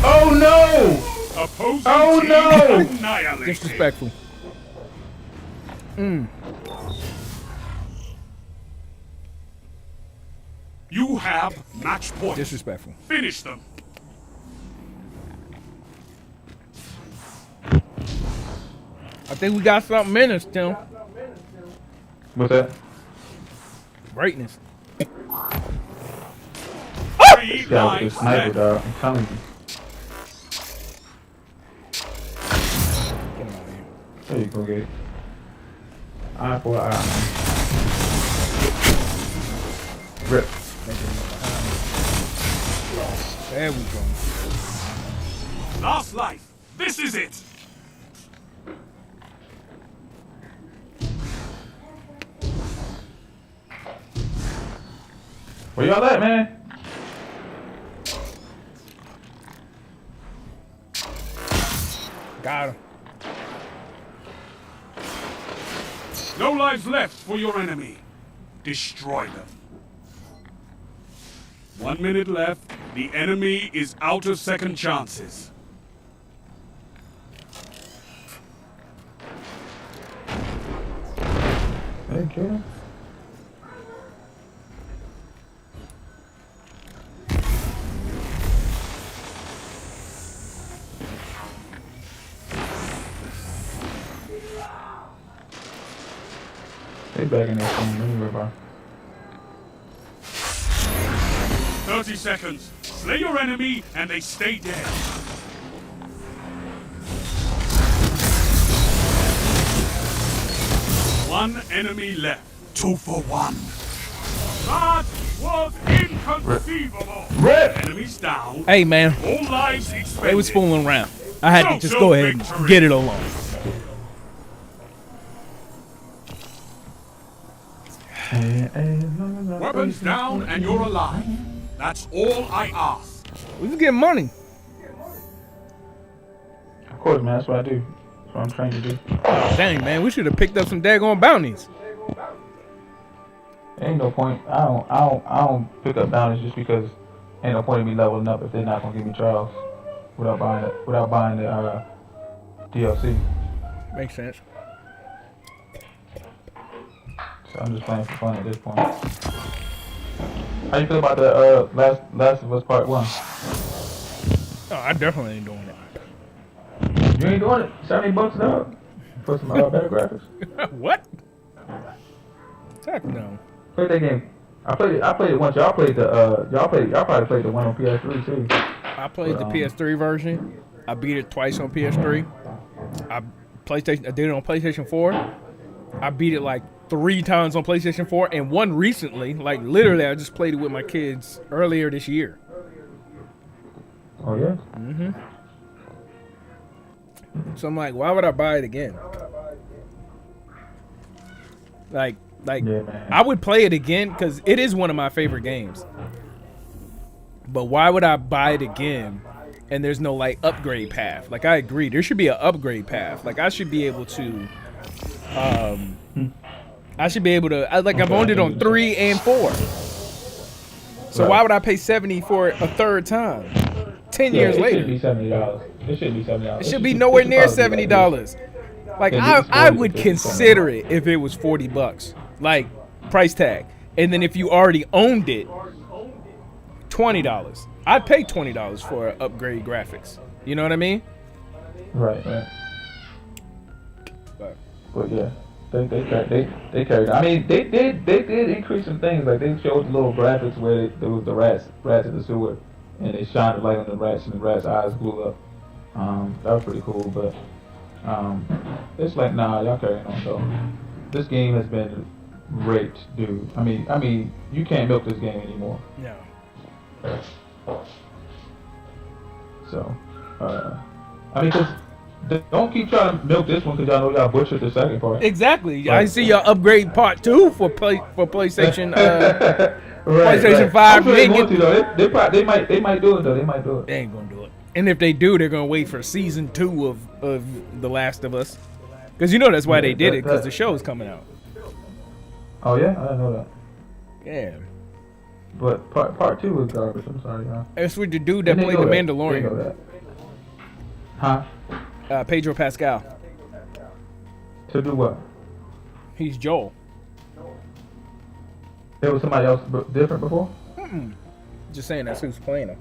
Oh no! Opposing Oh, team no! annihilated. Disrespectful. You have match point. Disrespectful. Finish them. I think we got something in us, Tim. What's that? Greatness. 3 Yeah, with lives the sniper, left. dog. I'm telling you. Get him out of here. There you go, Gabe. Eye for eye. Rip. There we go. Last life. This is it. Where y'all at, man? Got him. No lives left for your enemy. Destroy them. 1 minute left. The enemy is out of second chances. Thank you. They back in that phone anyway, bro. 30 seconds. Slay your enemy and they stay dead. One enemy left. 2 for 1. That was inconceivable. Rip! Enemies down. Hey, man. All lives expended. They was fooling around. I had to just So go ahead victory. and get it along. Weapons down and you're alive. That's all I ask. We was getting money. Of course, man. That's what I do. That's what I'm trying to do. Dang, man. We should have picked up some daggone bounties. Ain't no point. I don't pick up bounties just because ain't no point in me leveling up if they're not gonna give me trials without buying the DLC. Makes sense. So I'm just playing for fun at this point. How you feel about the Last of Us Part 1? Oh, I definitely ain't doing it. You ain't doing it? $70 now for some better graphics. What? Heck no. Play that game. I played it once. Y'all probably played the one on PS3 too. I played the PS3 version. I beat it twice on PS3. I did it on PlayStation 4. I beat it like 3 times on PlayStation 4 and one recently. Like literally, I just played it with my kids earlier this year. Oh yeah. Mm-hmm. So I'm like, why would I buy it again? Like, Yeah, man. I would play it again because it is one of my favorite games. But why would I buy it again? And there's no like upgrade path. Like I agree, there should be an upgrade path. Like I should be able to, I've owned it on 3 and 4. So Right. why would I pay $70 for it a third time? 10 years later. It should be $70. It should be $70. It should be nowhere near $70. Like I would consider it if it was $40, like price tag. And then if you already owned it, $20. I'd pay $20 for upgrade graphics. You know what I mean? Right. But But yeah, they carried. I mean, they did increase some things. Like they showed the little graphics where there was the rats in the sewer, and they shined the light on the rats, and the rats' eyes blew up. That was pretty cool. But it's like, nah, y'all carrying on though. This game has been raped, dude. I mean, you can't milk this game anymore. no. So, I mean, don't keep trying to milk this one because y'all know y'all butchered the second part. Exactly. I see your upgrade part 2 for PlayStation. Right, PlayStation right. 5. I'm sure they want to though. They might do it though. They might do it. They ain't gonna do it. And if they do, they're gonna wait for season 2 of The Last of Us, because you know that's why they did it, because the show is coming out. Oh yeah, I didn't know that. Yeah, But part 2 was garbage. I'm sorry, y'all. it's with the dude that They played know the that. They know Mandalorian, that. Huh? Pedro Pascal. To do what? He's Joel. There was somebody else different before? Just saying that's who's playing him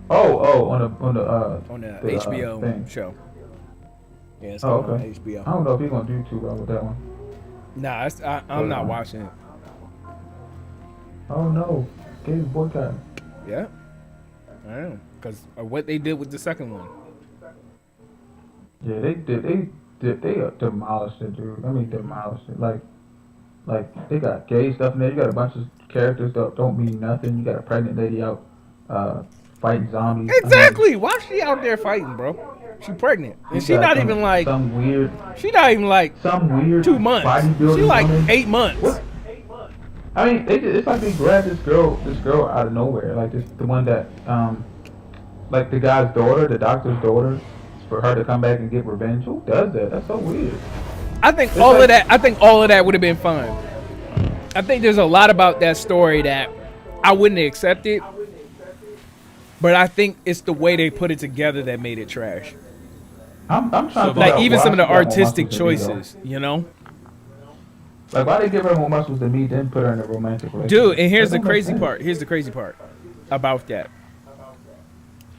Oh, on the HBO thing. show. Yeah, it's Oh, coming okay. on HBO. I don't know if he's gonna do too well with that one. Nah, I'm not watching it. Oh no, Gabe's boycotting. Yeah, I know, because of what they did with the second one. Yeah, they demolished it, dude. I mean, demolished it. Like they got gay stuff in there. You got a bunch of characters that don't mean nothing. You got a pregnant lady out fighting zombies. Exactly. Why is she out there fighting, bro? She pregnant, and she not even like some weird. She not even like Some weird 2 months. bodybuilding She like woman. 8 months. What? I mean, it's like they grabbed this girl out of nowhere. Like the one that like the guy's daughter, the doctor's daughter, for her to come back and get revenge. Who does that? That's so weird. I think all of that would have been fun. I think there's a lot about that story that I wouldn't have accepted, but I think it's the way they put it together that made it trash. I'm trying to figure Like out even why some of the she got more artistic muscles than me, though. choices, you know? Like, why they give her more muscles than me, then put her in a romantic relationship? Dude, and here's That the don't make crazy sense. part. Here's the crazy part about that.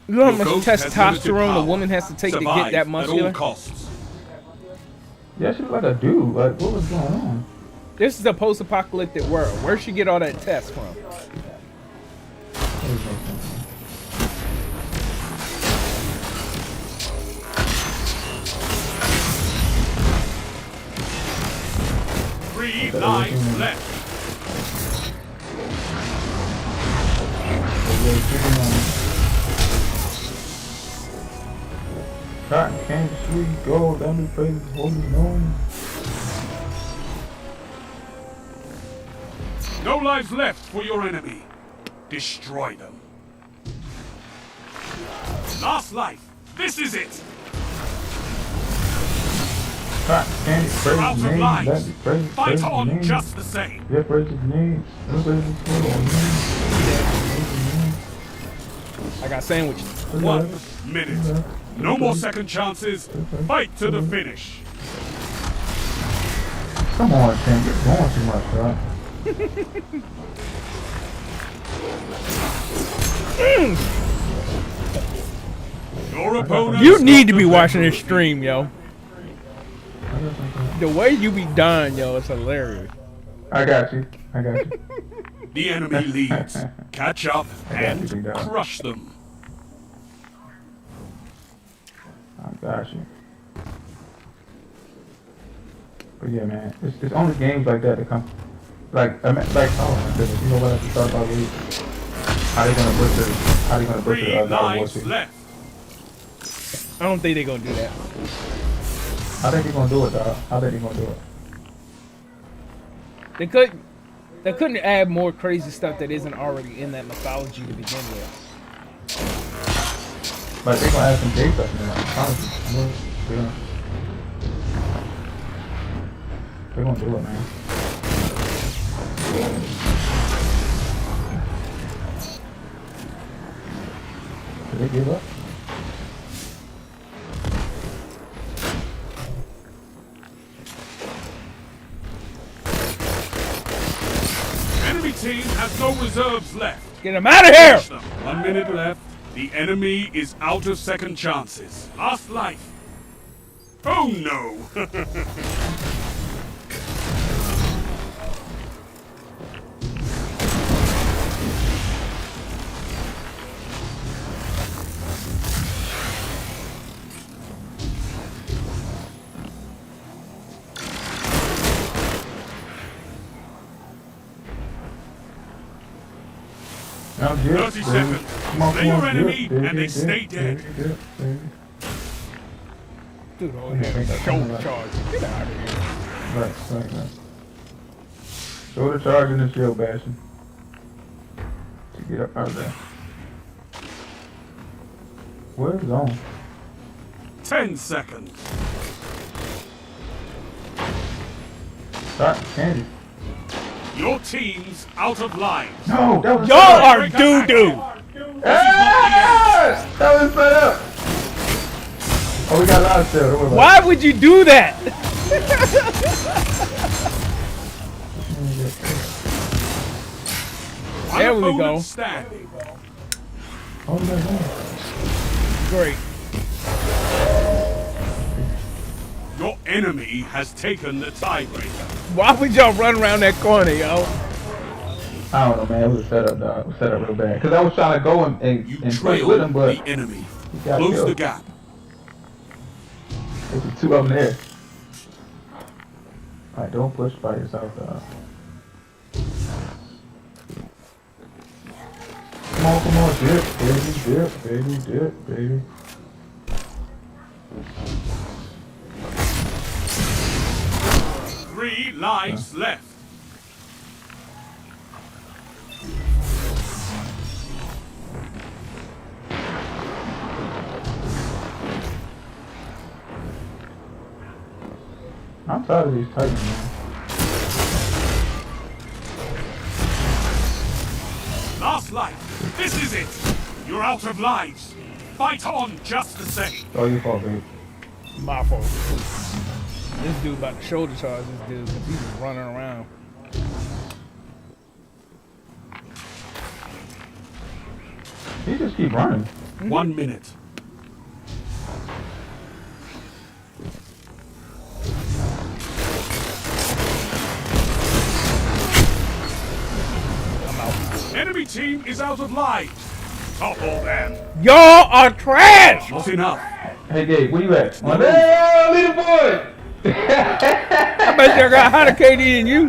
You know how much Ghost has limited testosterone a power. woman has to take to Survive get that at all muscular? costs. Yeah, she was like a dude. Like, what was going on? This is a post-apocalyptic world. Where'd she get all that test from? Three lives left. Cotton candy, sweet gold, under praise, holy known. No lives left for your enemy. Destroy them. Last life. This is it. Cotton candy, You're out praise of his name, lives. let me praise Fight his on name. just the same. Yeah, praise his name. Yeah, praise his name. I got sandwiches. 1 minute. No more second chances. Fight to the finish. Come on, Tim, you're going too much, bro. Your opponent. You need to be watching this stream, yo. The way you be dying, yo, it's hilarious. I got you. The enemy leads. Catch up I got you, and big dog. crush them. I got you. But yeah, man, it's only games like that that come. Like, I mean, like, oh my goodness, you know what I have to start about with? How they gonna butcher 3 God of War lives 2? left. I don't think they're gonna do that. How think they gonna do it, dog? How think they gonna do it? They couldn't add more crazy stuff that isn't already in that mythology to begin with. Like, they gonna add some gay stuff in there, I promise you. Yeah. They're gonna do it, man. Did they give up? Enemy team has no reserves left. Get them out of here! Finish them. 1 minute left. The enemy is out of second chances. Last life. Oh no! Now, get 30 seconds. Slay your enemy and they stay dead. Dude, oh, yeah, shoulder charge. Get out of here. Right. Shoulder charge and the shield bashing. To get up out of there. Where's zone? 10 seconds. Start candy. Your team's out of lives. No, that was Y'all are doo doo. Ah! That was set up. Oh, we got live still. Don't worry about Why would you do that? There we One go. opponent standing. Oh, we got zone. Great. Your enemy has taken the tiebreaker. Why would y'all run around that corner, yo? I don't know, man. It was a setup, dog. It was set up real bad. Because I was trying to go and You push trail with him, but the enemy. he got Close killed. the gap. There's two of them there. Alright, don't push by yourself, dog. Come on, dip, baby, dip, baby. 3 lives left. I'm tired of these Titans, man. Last life. This is it. You're out of lives. Fight on just the same. It's all your fault, babe. My fault. This dude about to shoulder charge this dude because he's just running around. He just keep running. 1 minute. Enemy team is out of lives. Topple them. Y'all are trash! Not enough. Hey, Gabe, where you at? Oh, hey, leaderboard! I bet you got higher KD than you.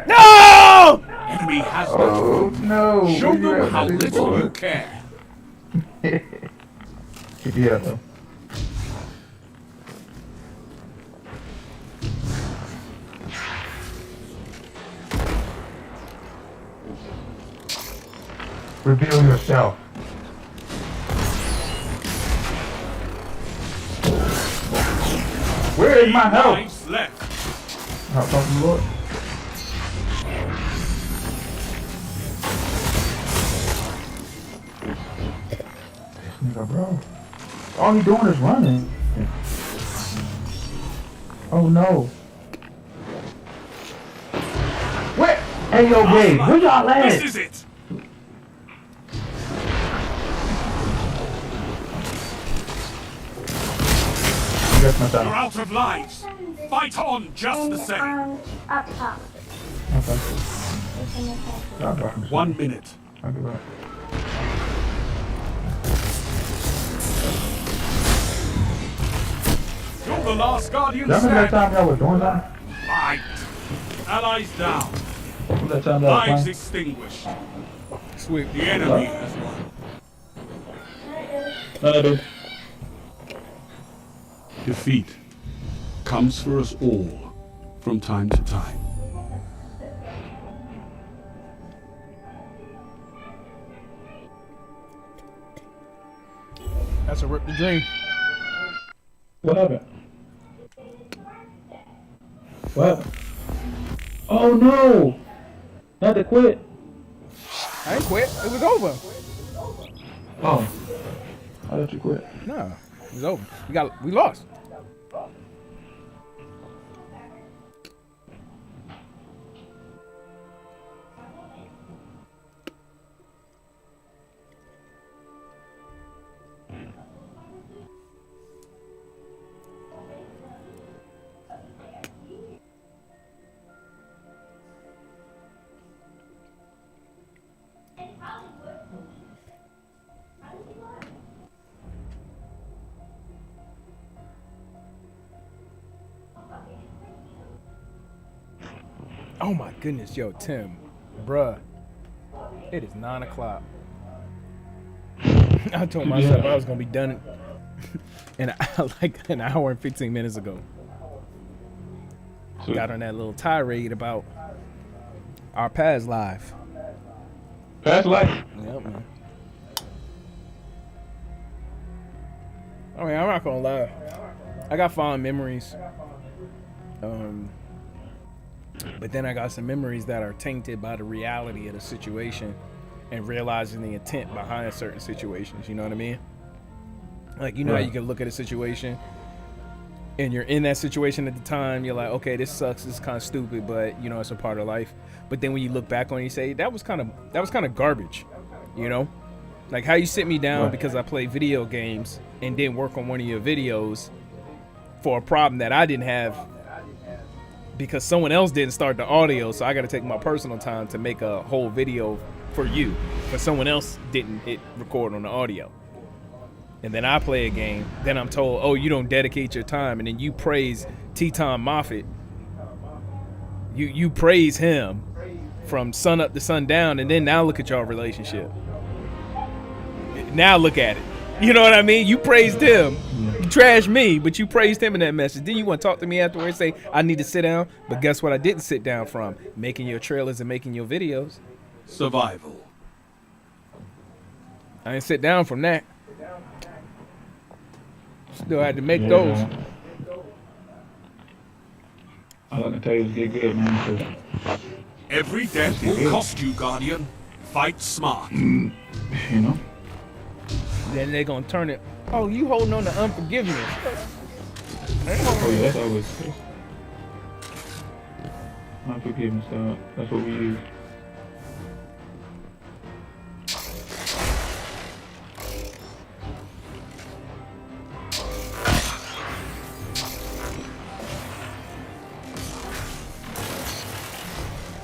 No! Enemy has Oh, no. Show Where you them at, how little you leaderboard? care. Yeah, though. Reveal yourself. Where is my help? Lives left. Help from the Lord. This nigga, bro. All he doing is running. Oh no. Where? Hey yo, Gabe, where y'all This at? is it. That's my You're time. out of lives. Fight on just the same. Up top. Okay. I'll go. 1 minute. I'll be right. You're the last guardian Y'all remember that standing. time y'all was doing that? Fight. Allies down. Remember that time y'all was Lives playing? extinguished. Sweet. The enemy has won. No, dude. Defeat comes for us all from time to time. That's a rip the dream. What happened? What happened? Oh no! Not to quit. I ain't quit. It was over. Oh. I thought you quit. No, it was over. We lost. Oh my goodness, yo, Tim, bruh, it is 9 o'clock. I told myself I was gonna be done in like an hour and 15 minutes ago. Got on that little tirade about our past life. Past life. Yep, man. I mean, I'm not gonna lie. I got fond memories. But then I got some memories that are tainted by the reality of the situation and realizing the intent behind certain situations. You know what I mean? Like, you know how you can look at a situation and you're in that situation at the time. You're like, okay, this sucks. This is kind of stupid, but you know, it's a part of life. But then when you look back on it, you say that was kind of garbage. You know, like how you sit me down because I play video games and didn't work on one of your videos for a problem that I didn't have because someone else didn't start the audio, so I got to take my personal time to make a whole video for you, but someone else didn't hit record on the audio. And then I play a game, then I'm told, oh, you don't dedicate your time, and then you praise Teton Moffat. You praise him from sun up to sundown, and then now look at your relationship. Now look at it. You know what I mean? You praised him. You trashed me, but you praised him in that message. Then you want to talk to me afterwards and say, I need to sit down. But guess what I didn't sit down from? Making your trailers and making your videos. Survival. I didn't sit down from that. Still had to make those. All I can tell you is get good, man. Every death will cost you, Guardian. Fight smart. You know? Then they're going to turn it. Oh, you holding on to unforgiveness. Oh, yeah, that's always the case. Unforgiveness, that's what we use.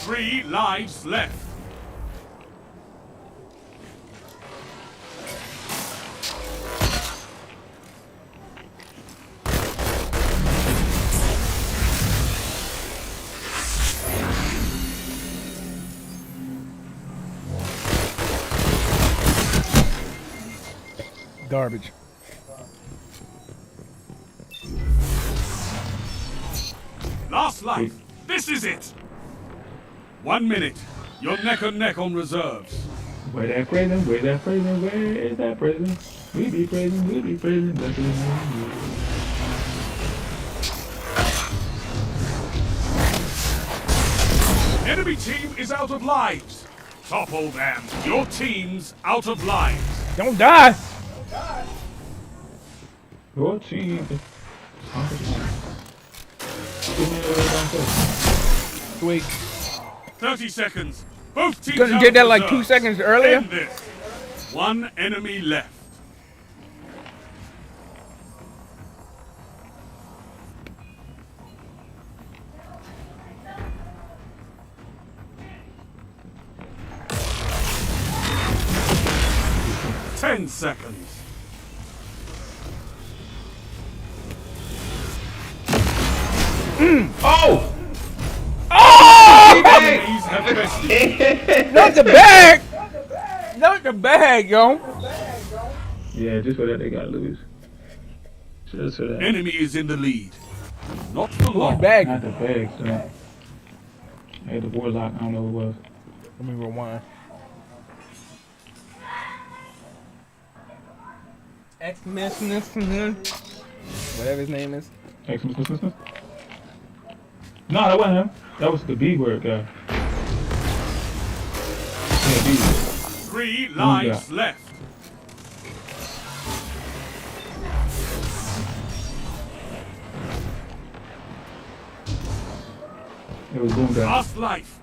Three lives left. Garbage. Last life. This is it. 1 minute. You're neck and neck on reserves. Where that prison? Where that prison? Where is that prison? We be prison. We be prison. That's what Enemy team is out of lives. Topple them. Your team's out of lives. Don't die. your team. Sweet. 30 seconds. Both teams Couldn't out get that of like 2 reserves. seconds earlier. End this. One enemy left. Ten seconds. Oh! Enemies have bested. Not the bag. Not the bag, yo. Yeah, just for that they gotta lose. Just for that. Enemy is in the lead. Not for Who's long. bag? Not the bag, so. I had the warlock, I don't know who it was. Let me rewind. Xmas, whatever his name is. Xmas. No, that wasn't him. That was the B word guy. Yeah, B. 3 lives left. It was Boom guy. Last life.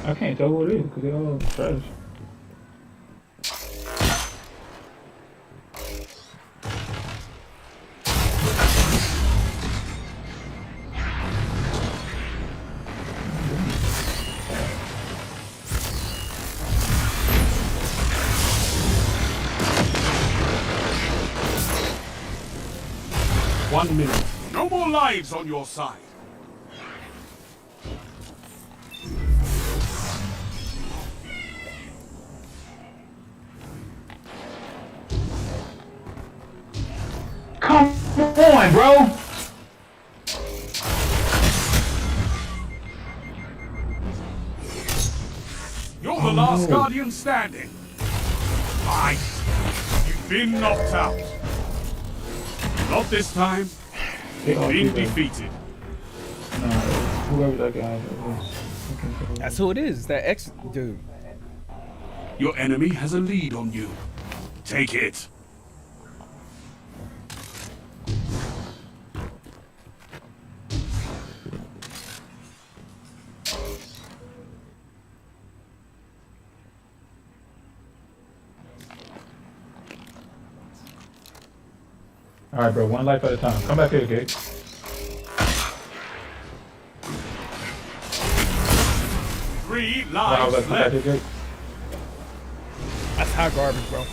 I can't tell who it is because they all trash. One minute. No more lives on your side. Come on, bro! You're the last Guardian standing. Nice. You've been knocked out. Not this time. They all Been do that. defeated. No, whoever that guy was. That's who it is. It's that X dude. Your enemy has a lead on you. Take it. All right, bro. One life at a time. Come back here, Gabe. 3 I was like, lives come back here, left. Gabe. That's hot garbage, bro.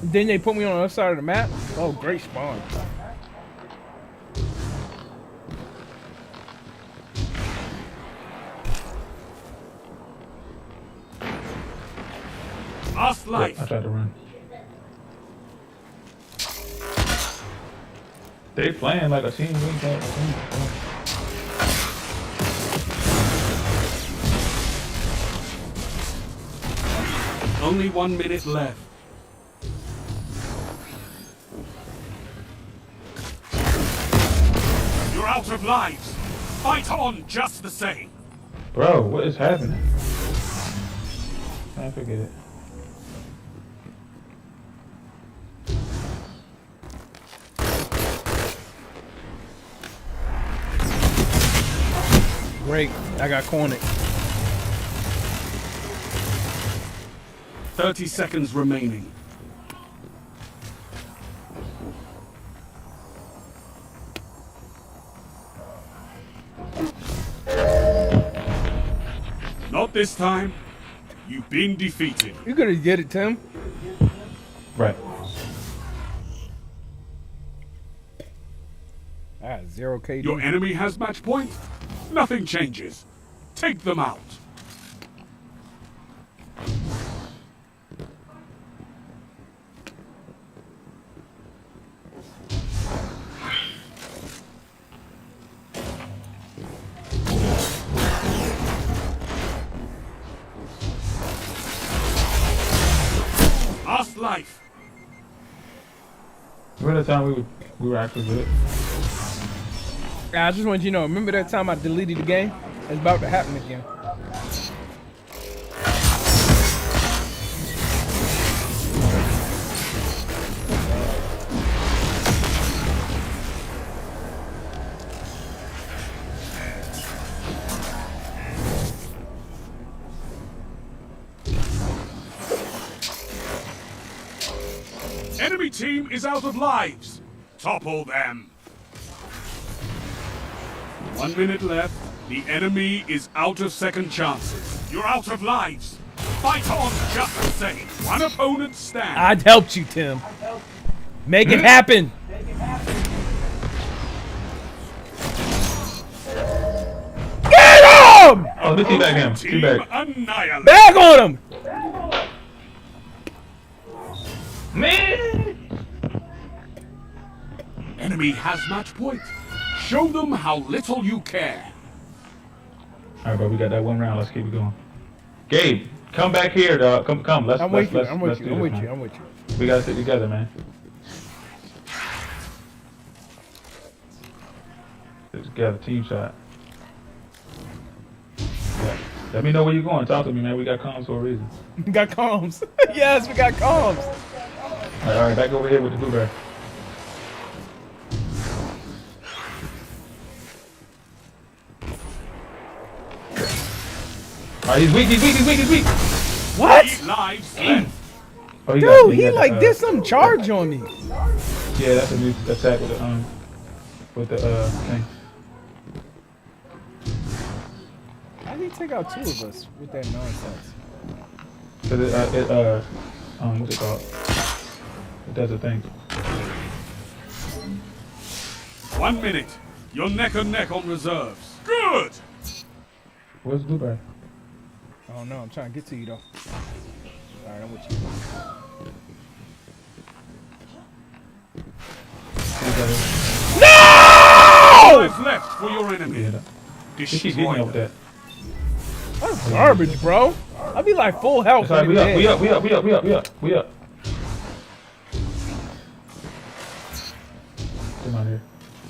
Then they put me on the other side of the map. Oh, great spawn. Last I life. tried to run. They playing like a team. We ain't playing like a team. Only 1 minute left. You're out of lives. Fight on just the same. Bro, what is happening? I forget it. Great. I got cornered. 30 seconds remaining. Not this time. You've been defeated. You gonna get it, Tim? Right. I got 0 KD. Your enemy has match point. Nothing changes. Take them out. Last life. Remember the time we were actually good? I just want you to know, remember that time I deleted the game? It's about to happen again. Enemy team is out of lives. Topple them. 1 minute left. The enemy is out of second chances. You're out of lives. Fight on just the same. One opponent stands. I helped you, Tim. Make it happen. Get him! Oh, let me teabag him. Team Teabag. annihilate. Back on him! Man! Enemy has match point. Show them how little you care. All right, bro. We got that one round. Let's keep it going. Gabe, come back here, dog. Come. Let's. I'm with you. let's, I'm let's with do you. I'm this, with you. man. I'm with you. We gotta stick together, man. Stick together, team shot. Yeah. Let me know where you're going. Talk to me, man. We got comms for a reason. We got comms. Yes, we got comms. All right, back over here with the blueberry. All right, he's weak. What? 3 lives left. Oh, Dude, he got like the, did some charge on me. Yeah, that's a new attack with the thing. How did he take out 2 of us with that nonsense? Cause what's it called? It does a thing. 1 minute. You're neck and neck on reserves. Good. Where's the blueberry? I don't know. I'm trying to get to you though. Alright, I'm with you. No! 5 left for your enemy. Yeah, he keeps hitting me Destroy with them. that. That's garbage, bro. I'd be like full health. It's all right, when we it's up. dead. We up.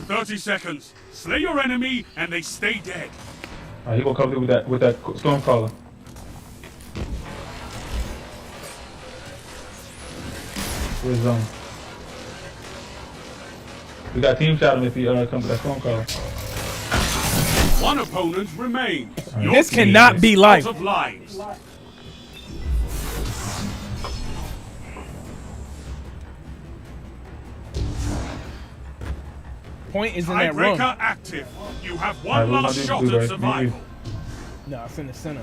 30 seconds. Slay your enemy and they stay dead. Alright, he gonna come through with that Stormcaller. Where's zone? We got team shot him if he comes with that Stormcaller. One opponent remains. Your This team cannot is be out life. of lives. Point is in that room. Tiebreaker active. You have one Alright, what last am I shot doing, at Blueberry? survival. No, it's in the center.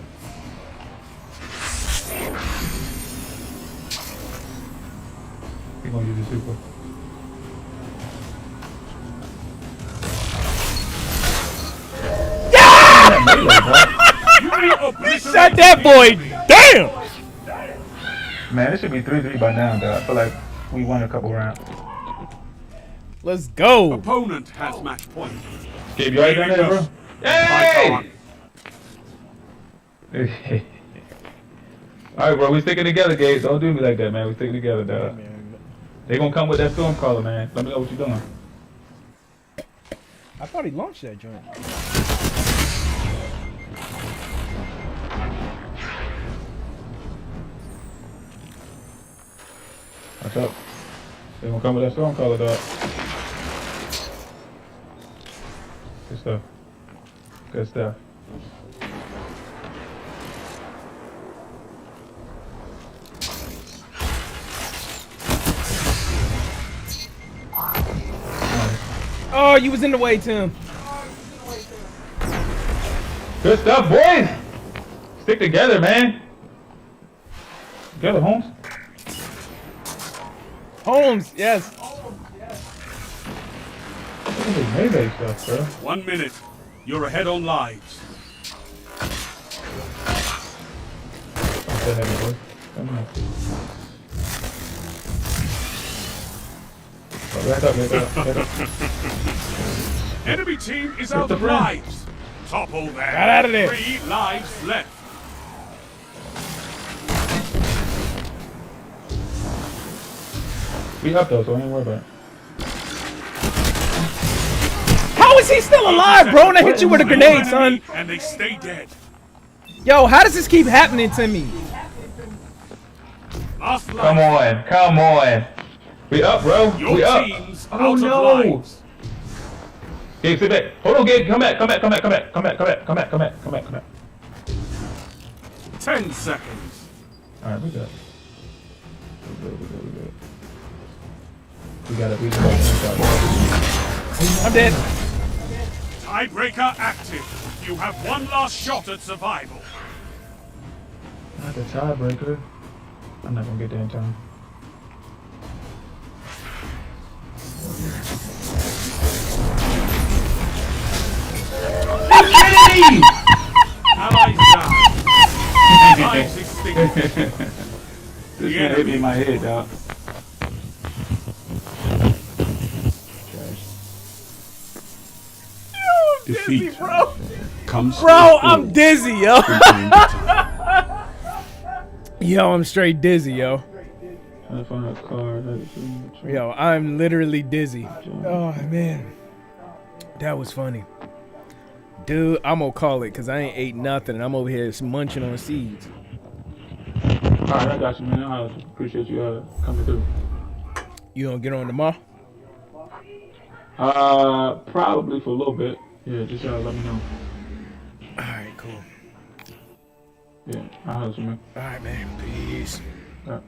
He gonna use the super. Shot that boy damn! Man, it should be 3-3 by now, though. I feel like we won a couple rounds. Let's go. Opponent has match point. Gabe, you already done that, bro? Fight on. Hey! Alright, bro, we sticking together, Gabe. Don't do me like that, man. We sticking together, dog. They gonna come with that Stormcaller, man. Let me know what you're doing. I thought he launched that joint. What's up? They gonna come with that Stormcaller, dog. Good stuff. Good stuff. Oh, you was in the way, Tim. Good stuff, boys! Stick together, man. Together, Holmes. Holmes, yes. Look at this melee stuff, bro. 1 minute. You're ahead on lives. Go ahead, boys. Come on. Right up, right up, right up. Enemy team is Where's out the of friend? lives. Topple there. Got out of there. 3 lives left. We up though, so I ain't worried about it. How is he still alive, bro? And I hit you with a grenade, son. And they stay dead. Yo, how does this keep happening to me? Last life. Come on, come on. We up, bro. Your We up. team's Oh out of no. lives. Gabe, sit back. Hold on, Gabe. Come back, come back, come back, come back, come back, come back, come back, come back, come back, come back. 10 seconds. Alright, we good. We good, we good, we good. We got it, we got it. I'm dead. Tiebreaker active. You have one last shot at survival. Not the tiebreaker. I'm not gonna get there in time. Allies down. Lives extinguished. This man hit me in my head, dog. Defeat Bro, comes. I'm dizzy, yo. Yo, I'm straight dizzy, yo. Trying to find a card. Yo, I'm literally dizzy. Oh, man. That was funny. Dude, I'm gonna call it because I ain't ate nothing and I'm over here munching on seeds. Alright, I got you, man. I appreciate you coming through. You gonna get on tomorrow? Probably for a little bit. Yeah, just let me know. Alright, cool. Yeah, I'll have you, man. Alright, man. Peace. Alright.